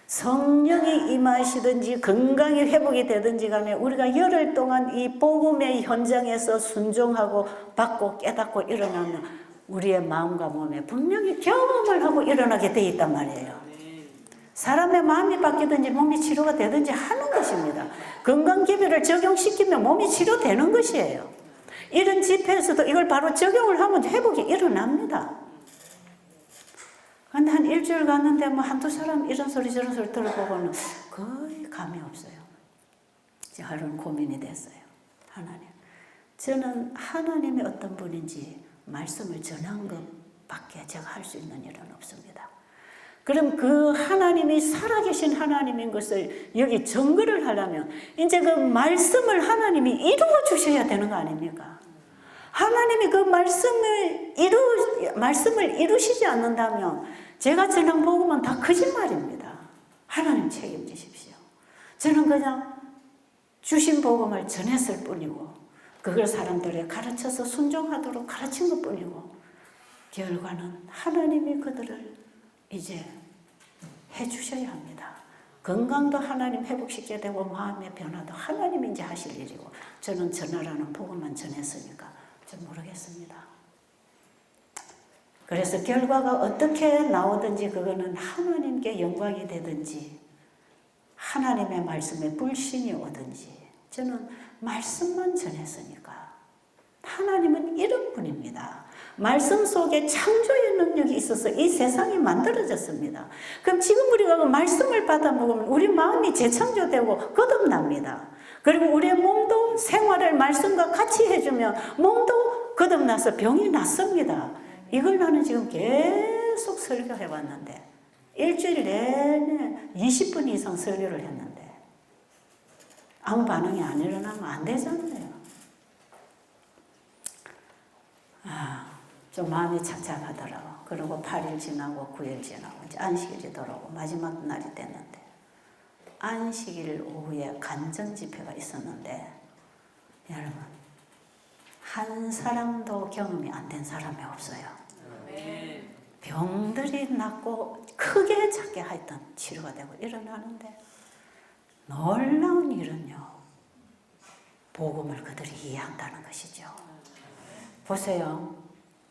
성령이 임하시든지 건강이 회복이 되든지 간에 우리가 열흘 동안 이 복음의 현장에서 순종하고 받고 깨닫고 일어나면 우리의 마음과 몸에 분명히 경험을 하고 일어나게 돼 있단 말이에요. 사람의 마음이 바뀌든지 몸이 치료가 되든지 하는 것입니다. 건강기별을 적용시키면 몸이 치료되는 것이에요. 이런 집회에서도 이걸 바로 적용을 하면 회복이 일어납니다. 근데 한 일주일 갔는데 뭐 한두 사람 이런 소리 저런 소리 들어보고는 거의 감이 없어요. 이제 하루는 고민이 됐어요. 하나님. 저는 하나님이 어떤 분인지 말씀을 전한 것밖에 제가 할 수 있는 일은 없습니다. 그럼 그 하나님이 살아계신 하나님인 것을 여기 증거를 하려면 이제 그 말씀을 하나님이 이루어 주셔야 되는 거 아닙니까? 하나님이 그 말씀을 이루시지 않는다면 제가 전한 복음은 다 거짓말입니다. 하나님 책임지십시오. 저는 그냥 주신 복음을 전했을 뿐이고 그걸 사람들에 가르쳐서 순종하도록 가르친 것 뿐이고 결과는 하나님이 그들을 이제 해주셔야 합니다. 건강도 하나님 회복시켜야 되고 마음의 변화도 하나님이 이제 하실 일이고 저는 전하라는 복음만 전했으니까 좀 모르겠습니다. 그래서 결과가 어떻게 나오든지 그거는 하나님께 영광이 되든지 하나님의 말씀에 불신이 오든지 저는 말씀만 전했으니까 하나님은 이런 분입니다. 말씀 속에 창조의 능력이 있어서 이 세상이 만들어졌습니다. 그럼 지금 우리가 그 말씀을 받아 먹으면 우리 마음이 재창조되고 거듭납니다. 그리고 우리의 몸도 생활을 말씀과 같이 해주면 몸도 거듭나서 병이 낫습니다. 이걸 나는 지금 계속 설교해 왔는데 일주일 내내 20분 이상 설교를 했는데 아무 반응이 안 일어나면 안 되잖아요. 좀 마음이 착잡하더라고. 그리고 8일 지나고 9일 지나고 이제 안식일이 돌아오고 마지막 날이 됐는데 안식일 오후에 간증 집회가 있었는데 여러분 한 사람도 경험이 안 된 사람이 없어요. 병들이 낫고 크게 작게 하여튼 치료가 되고 일어나는데 놀라운 일은요. 복음을 그들이 이해한다는 것이죠. 보세요.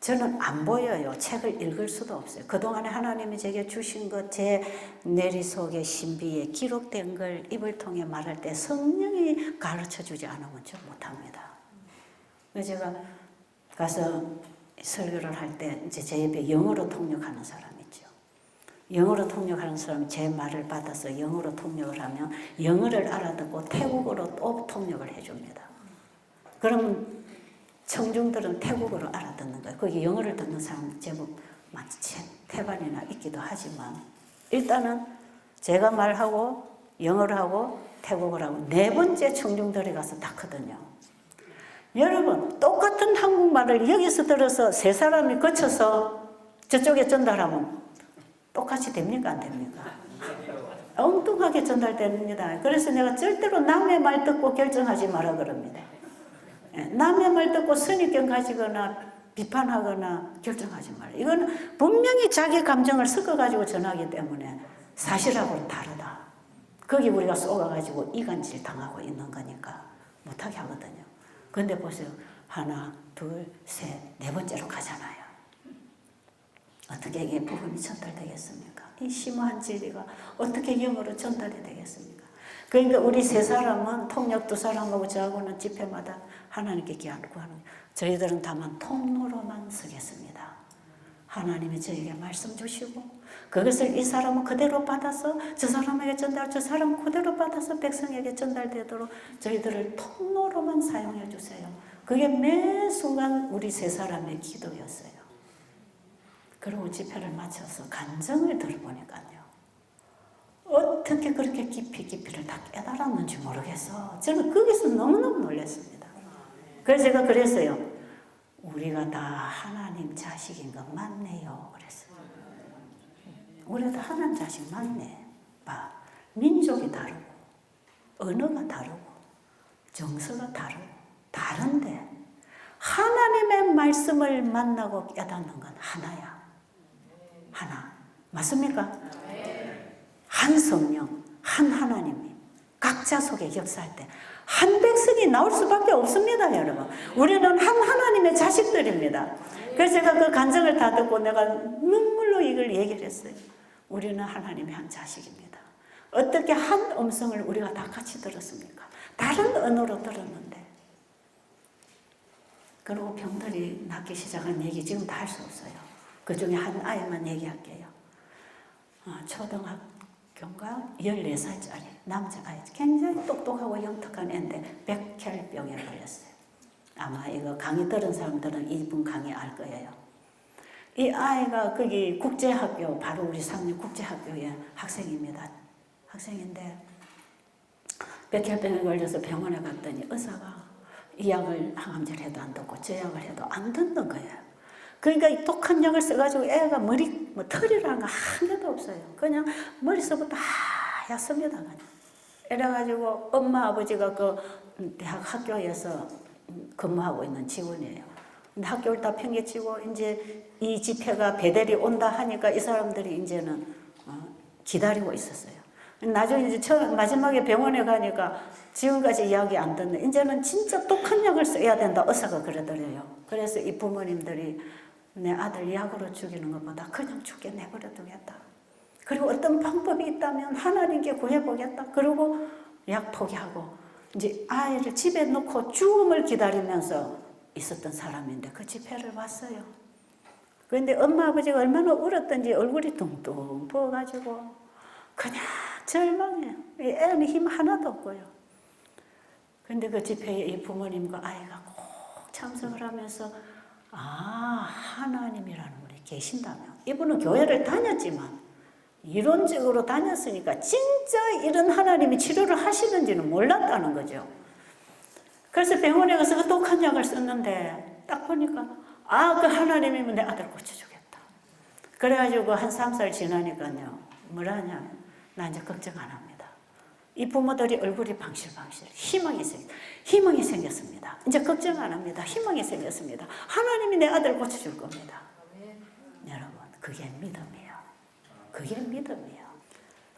저는 안 보여요. 책을 읽을 수도 없어요. 그동안에 하나님이 제게 주신 것, 제 내리 속의 신비에 기록된 걸 입을 통해 말할 때 성령이 가르쳐 주지 않으면 좀 못합니다. 그래서 제가 가서 설교를 할 때 이제 제 옆에 영어로 통역하는 사람 있죠. 영어로 통역하는 사람이 제 말을 받아서 영어로 통역을 하면 영어를 알아듣고 태국어로 또 통역을 해줍니다. 그러면 청중들은 태국어로 알아듣는 거예요. 거기 영어를 듣는 사람 제법 많지 태반이나 있기도 하지만 일단은 제가 말하고 영어를 하고 태국어를 하고 네 번째 청중들이 가서 닿거든요. 여러분 똑같은 한국말을 여기서 들어서 세 사람이 거쳐서 저쪽에 전달하면 똑같이 됩니까 안 됩니까? 엉뚱하게 전달됩니다. 그래서 내가 절대로 남의 말 듣고 결정하지 마라 그럽니다. 남의 말 듣고 선입견 가지거나 비판하거나 결정하지 마라. 이거는 분명히 자기 감정을 섞어가지고 전하기 때문에 사실하고는 다르다. 거기 우리가 쏘가가지고 이간질 당하고 있는 거니까 못하게 하거든요. 근데 보세요. 하나, 둘, 셋, 네 번째로 가잖아요. 어떻게 이게 복음이 전달되겠습니까? 이 심오한 진리가 어떻게 영어로 전달이 되겠습니까? 그러니까 우리 세 사람은 통역 두 사람하고 저하고는 집회마다 하나님께 기도하는 거예요. 저희들은 다만 통로로만 서겠습니다. 하나님이 저에게 말씀 주시고 그것을 이 사람은 그대로 받아서 저 사람에게 전달, 저 사람은 그대로 받아서 백성에게 전달되도록 저희들을 통로로만 사용해 주세요. 그게 매 순간 우리 세 사람의 기도였어요. 그리고 집회를 마쳐서 간증을 들어보니까요. 어떻게 그렇게 깊이를 다 깨달았는지 모르겠어. 저는 거기서 너무너무 놀랐습니다. 그래서 제가 그랬어요. 우리가 다 하나님 자식인 거 맞네요. 그랬어요. 우리가 다 하나님 자식 맞네. 봐. 민족이 다르고 언어가 다르고 정서가 다르고 다른데 하나님의 말씀을 만나고 깨닫는 건 하나야. 하나. 맞습니까? 한 성령, 한 하나님이 각자 속에 역사할 때 한 백성이 나올 수밖에 없습니다, 여러분. 우리는 한 하나님의 자식들입니다. 그래서 제가 그 간증을 다 듣고 내가 눈물로 이걸 얘기를 했어요. 우리는 하나님의 한 자식입니다. 어떻게 한 음성을 우리가 다 같이 들었습니까? 다른 언어로 들었는데. 그리고 병들이 낫기 시작한 얘기 지금 다 할 수 없어요. 그 중에 한 아이만 얘기할게요. 초등학교인가 14살짜리 남자아이, 굉장히 똑똑하고 영특한 애인데 백혈병에 걸렸어요. 아마 이거 강의 들은 사람들은 이분 강의 알 거예요. 이 아이가 거기 국제학교, 바로 우리 상류 국제학교의 학생입니다. 학생인데 백혈병에 걸려서 병원에 갔더니 의사가 이 약을 항암제를 해도 안 듣고 저 약을 해도 안 듣는 거예요. 그러니까 이 독한 약을 써가지고 애가 머리, 털이라는 거 한 개도 없어요. 그냥 머리서부터 하얗습니다. 그냥. 이래가지고 엄마 아버지가 그 대학 학교에서 근무하고 있는 직원이에요. 근데 학교를 다 평개치고 이제 이 집회가 배달이 온다 하니까 이 사람들이 이제는 기다리고 있었어요. 나중에 이제 마지막에 병원에 가니까 지금까지 이야기 안 듣는 이제는 진짜 독한 약을 써야 된다 의사가 그러더래요. 그래서 이 부모님들이 내 아들 약으로 죽이는 것보다 그냥 죽게 내버려 두겠다. 그리고 어떤 방법이 있다면 하나님께 구해보겠다. 그리고 약 포기하고 이제 아이를 집에 놓고 죽음을 기다리면서 있었던 사람인데 그 집회를 왔어요. 그런데 엄마 아버지가 얼마나 울었던지 얼굴이 둥둥 부어가지고 그냥 절망해요. 애는 힘 하나도 없고요. 근데 그 집회에 이 부모님과 아이가 꼭 참석을 하면서 하나님이라는 분이 계신다면, 이분은 교회를 다녔지만 이론적으로 다녔으니까 진짜 이런 하나님이 치료를 하시는지는 몰랐다는 거죠. 그래서 병원에 가서 그 독한 약을 썼는데 딱 보니까 그 하나님이면 내 아들 고쳐주겠다. 그래가지고 한 3살 지나니까요, 뭐라냐, 나 이제 걱정 안 합니다. 이 부모들이 얼굴이 방실방실 희망이 생겼습니다. 이제 걱정 안 합니다. 희망이 생겼습니다. 하나님이 내 아들 고쳐줄 겁니다. 여러분, 그게 믿음이에요. 그게 믿음이에요.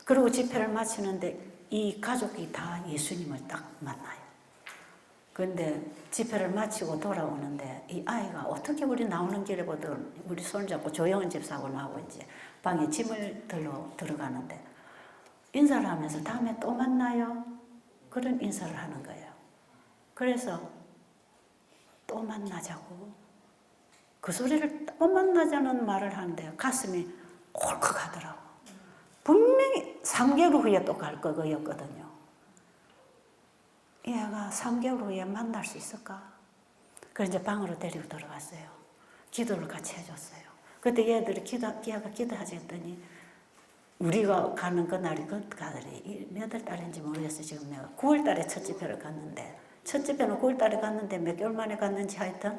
그리고 집회를 마치는데 이 가족이 다 예수님을 딱 만나요. 그런데 집회를 마치고 돌아오는데 이 아이가 어떻게 우리 나오는 길에 보던 우리 손잡고 조영은 집사하고 나하고 이제 방에 짐을 들러 들어가는데 인사를 하면서 다음에 또 만나요. 그런 인사를 하는 거예요. 그래서 또 만나자고 그 소리를 또 만나자는 말을 하는데 가슴이 콜컥하더라고. 분명히 3개월 후에 또 갈 거였거든요. 얘가 3개월 후에 만날 수 있을까? 그래서 이제 방으로 데리고 들어갔어요. 기도를 같이 해줬어요. 그때 얘들이 얘가 기도하지 했더니 우리가 가는 그날이 몇 월 달인지 모르겠어요. 지금 내가 9월 달에 첫 집회를 갔는데 첫 집회는 9월 달에 갔는데 몇 개월 만에 갔는지 하여튼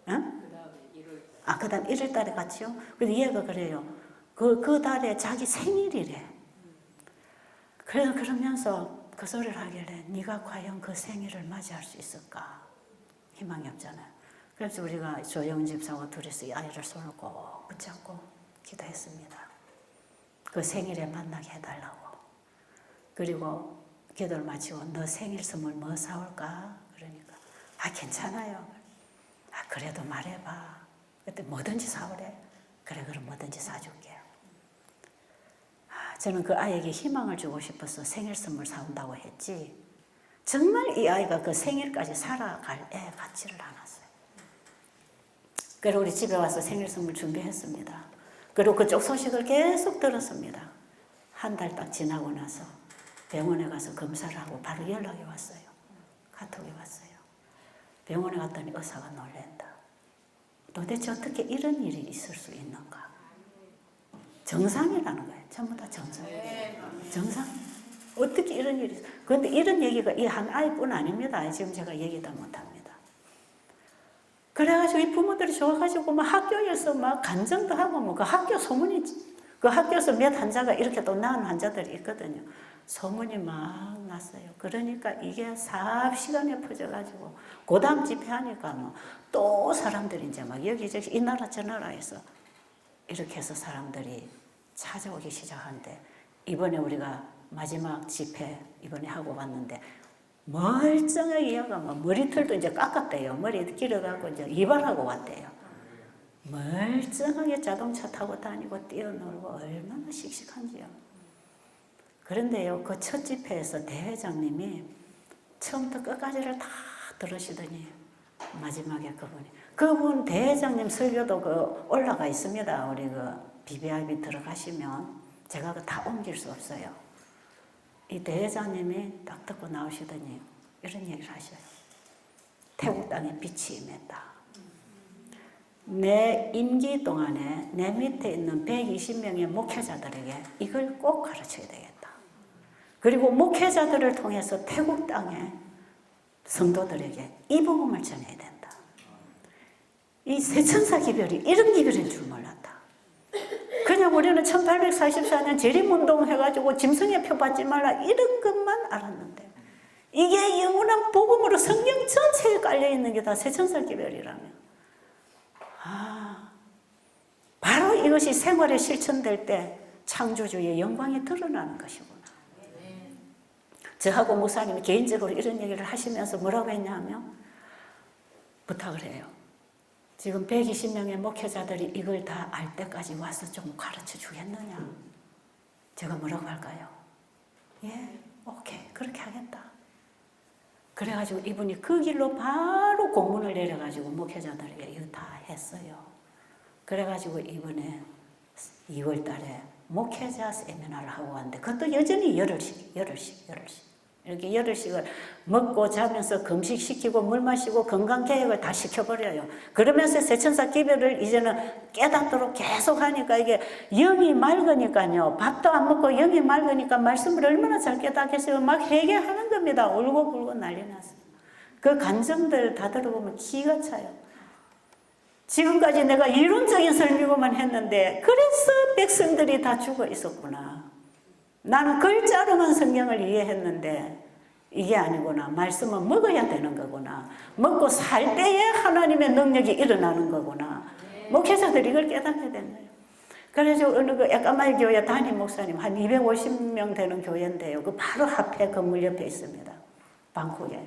그 다음 1월 달에 갔죠. 근데 얘가 그래요. 그 달에 자기 생일이래. 그래서 그러면서 그 소리를 하길래 네가 과연 그 생일을 맞이할 수 있을까? 희망이 없잖아요. 그래서 우리가 조영은 집사와 둘이서 이 아이를 손을 꼭 붙잡고 기도했습니다. 그 생일에 만나게 해달라고. 그리고 기도를 마치고 너 생일 선물 뭐 사올까? 그러니까 괜찮아요. 그래도 말해봐. 그때 뭐든지 사오래. 그래 그럼 뭐든지 사줄게요. 저는 그 아이에게 희망을 주고 싶어서 생일 선물 사온다고 했지 정말 이 아이가 그 생일까지 살아갈 애 같지를 않았어요. 그리고 우리 집에 와서 생일 선물 준비했습니다. 그리고 그쪽 소식을 계속 들었습니다. 한 달 딱 지나고 나서 병원에 가서 검사를 하고 바로 연락이 왔어요. 카톡이 왔어요. 병원에 갔더니 의사가 놀란다. 도대체 어떻게 이런 일이 있을 수 있는가? 정상이라는 거예요. 전부 다 정상. 정상? 어떻게 이런 일이 있어요? 그런데 이런 얘기가 이 한 아이뿐 아닙니다. 지금 제가 얘기 다 못합니다. 그래가지고 이 부모들이 좋아가지고 막 학교에서 막 간증도 하고 뭐 그 학교 소문이 그 학교에서 몇 환자가 이렇게 또 낳은 환자들이 있거든요. 소문이 막 났어요. 그러니까 이게 삽시간에 퍼져가지고 그 다음 집회하니까 뭐 또 사람들이 이제 막 여기저기 이 나라 저 나라에서 이렇게 해서 사람들이 찾아오기 시작하는데 이번에 우리가 마지막 집회 이번에 하고 왔는데 멀쩡하게 얘가 막 머리털도 이제 깎았대요. 머리 길어가고 이제 이발하고 왔대요. 멀쩡하게 자동차 타고 다니고 뛰어놀고 얼마나 씩씩한지요. 그런데요, 그 첫 집회에서 대회장님이 처음부터 끝까지를 다 들으시더니 마지막에 그분 대회장님 설교도 올라가 있습니다. 우리 BBIB 들어가시면 제가 다 옮길 수 없어요. 이 대회장님이 딱 듣고 나오시더니 이런 얘기를 하셔요. 태국 땅에 빛이 임했다. 내 임기 동안에 내 밑에 있는 120명의 목회자들에게 이걸 꼭 가르쳐야 되겠다. 그리고 목회자들을 통해서 태국 땅의 성도들에게 이 복음을 전해야 된다. 이 세천사 기별이 이런 기별인 줄 몰랐다. 그냥 우리는 1844년 재림운동 해가지고 짐승의 표 받지 말라 이런 것만 알았는데 이게 영원한 복음으로 성경 전체에 깔려있는 게 다 세천사 기별이라면 바로 이것이 생활에 실천될 때 창조주의 영광이 드러나는 것이구나. 저하고 목사님이 개인적으로 이런 얘기를 하시면서 뭐라고 했냐면 부탁을 해요. 지금 120명의 목회자들이 이걸 다 알 때까지 와서 좀 가르쳐 주겠느냐? 제가 뭐라고 할까요? 예, 오케이, 그렇게 하겠다. 그래가지고 이분이 그 길로 바로 공문을 내려가지고 목회자들에게 이거 다 했어요. 그래가지고 이번에 2월 달에 목회자 세미나를 하고 왔는데 그것도 여전히 열흘씩 이렇게 열흘씩을 먹고 자면서 금식시키고 물 마시고 건강계획을 다 시켜버려요. 그러면서 세천사 기별을 이제는 깨닫도록 계속 하니까 이게 영이 맑으니까요. 밥도 안 먹고 영이 맑으니까 말씀을 얼마나 잘 깨닫겠어요. 막 회개하는 겁니다. 울고 불고 난리 났어요. 그 감정들 다 들어보면 기가 차요. 지금까지 내가 이론적인 설명만 했는데 그래서 백성들이 다 죽어 있었구나. 나는 글자로만 성경을 이해했는데 이게 아니구나. 말씀은 먹어야 되는 거구나. 먹고 살 때에 하나님의 능력이 일어나는 거구나. 목회자들이 이걸 깨닫게 된 거예요. 그래서 어느 그 에까마일 교회 담임 목사님 한 250명 되는 교회인데요. 그 바로 앞에 건물 옆에 있습니다. 방콕에.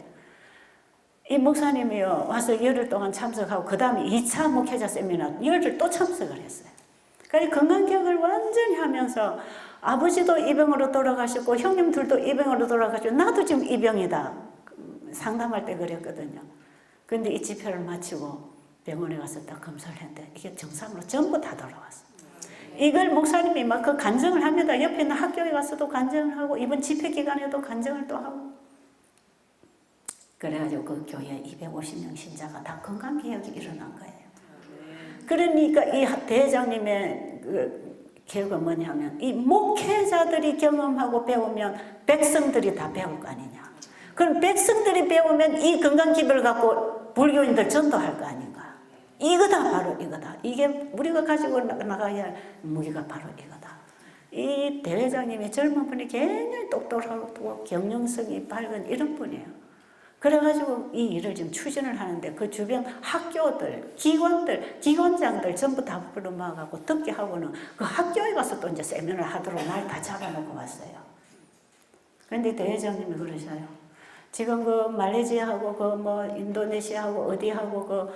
이 목사님이요 와서 열흘 동안 참석하고 그 다음에 2차 목회자 세미나 열흘 또 참석을 했어요. 그러니까 건강기억을 완전히 하면서 아버지도 이병으로 돌아가셨고 형님들도 이병으로 돌아가셨고 나도 지금 이병이다. 상담할 때 그랬거든요. 근데 이 집회를 마치고 병원에 가서 딱 검사를 했는데 이게 정상으로 전부 다 돌아왔어요. 이걸 목사님이 막 그 간증을 합니다. 옆에 있는 학교에 가서도 간증을 하고 이번 집회 기간에도 간증을 또 하고 그래가지고 그 교회 250명 신자가 다 건강개혁이 일어난 거예요. 그러니까 이 대회장님의 그 계획은 뭐냐면 이 목회자들이 경험하고 배우면 백성들이 다 배울 거 아니냐. 그럼 백성들이 배우면 이 건강기별을 갖고 불교인들 전도할 거 아닌가. 이거다 바로 이거다. 이게 우리가 가지고 나가야 할 무기가 바로 이거다. 이 대회장님이 젊은 분이 굉장히 똑똑하고 경영성이 밝은 이런 분이에요. 그래가지고 이 일을 지금 추진을 하는데 그 주변 학교들, 기관들, 기관장들 전부 다 불러 모아가지고 듣게 하고는 그 학교에 가서 또 이제 세미나를 하도록 날 다 잡아놓고 왔어요. 그런데 대회장님이 그러셔요. 지금 그 말레이시아하고 그 뭐 인도네시아하고 어디하고 그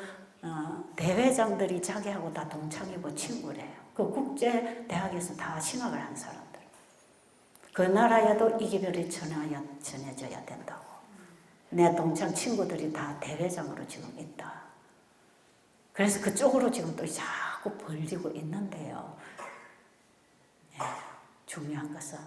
대회장들이 자기하고 다 동창이고 친구래요. 그 국제 대학에서 다 신학을 한 사람들. 그 나라에도 이 기별이 전해져야 된다고. 내 동창 친구들이 다 대회장으로 지금 있다. 그래서 그쪽으로 지금 또 자꾸 벌리고 있는데요. 네, 중요한 것은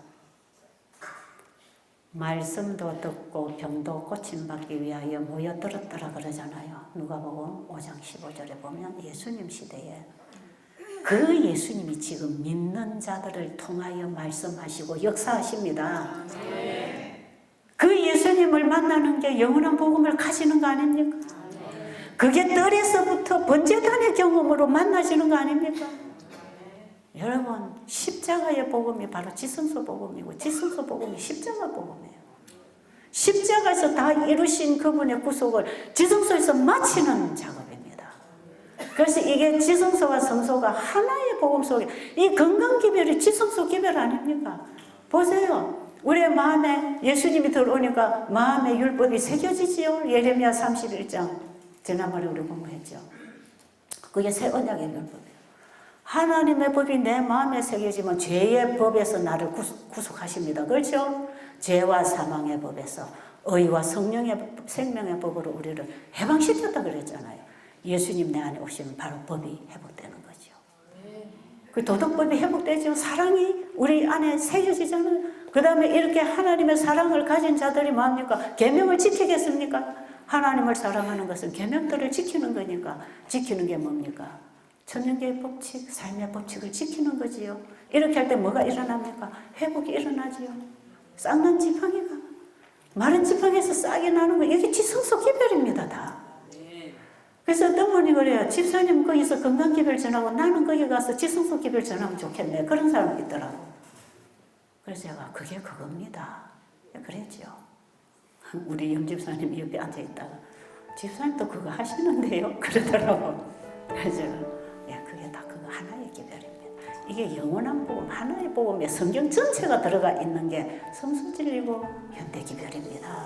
말씀도 듣고 병도 고침받기 위하여 모여들었더라 그러잖아요. 누가복음 5장 15절에 보면 예수님 시대에 그 예수님이 지금 믿는 자들을 통하여 말씀하시고 역사하십니다. 그 예수님을 만나는 게 영원한 복음을 가지는 거 아닙니까? 그게 뜰에서부터 번제단의 경험으로 만나지는 거 아닙니까? 여러분 십자가의 복음이 바로 지성소 복음이고 지성소 복음이 십자가 복음이에요. 십자가에서 다 이루신 그분의 구속을 지성소에서 마치는 작업입니다. 그래서 이게 지성소와 성소가 하나의 복음 속에 이 건강기별이 지성소 기별 아닙니까? 보세요. 우리의 마음에 예수님이 들어오니까 마음의 율법이 새겨지지요. 예레미야 31장 지난번에 우리 공부했죠. 그게 새 언약의 율법이에요. 하나님의 법이 내 마음에 새겨지면 죄의 법에서 나를 구속하십니다. 그렇죠? 죄와 사망의 법에서 의와 성령의 생명의 법으로 우리를 해방시켰다 그랬잖아요. 예수님 내 안에 오시면 바로 법이 회복되는 거죠. 그 도덕법이 회복되죠. 사랑이 우리 안에 새겨지잖아요. 그 다음에 이렇게 하나님의 사랑을 가진 자들이 뭐합니까? 계명을 지키겠습니까? 하나님을 사랑하는 것은 계명들을 지키는 거니까 지키는 게 뭡니까? 천년계의 법칙, 삶의 법칙을 지키는 거지요. 이렇게 할 때 뭐가 일어납니까? 회복이 일어나지요. 싹난 지팡이가 마른 지팡이에서 싹이 나는 거 이게 지성소 기별입니다. 다. 그래서 어떤 분이 그래요. 집사님 거기서 건강기별 전하고 나는 거기 가서 지성소 기별 전하면 좋겠네. 그런 사람이 있더라고. 그래서 제가 그게 그겁니다. 그랬죠. 우리 염집사님이 옆에 앉아있다가 집사님도 그거 하시는데요. 그러더라고. 그래서 그게 다 그거 하나의 기별입니다. 이게 영원한 복음, 하나의 복음에 성경 전체가 들어가 있는 게 성수진리고 현대기별입니다.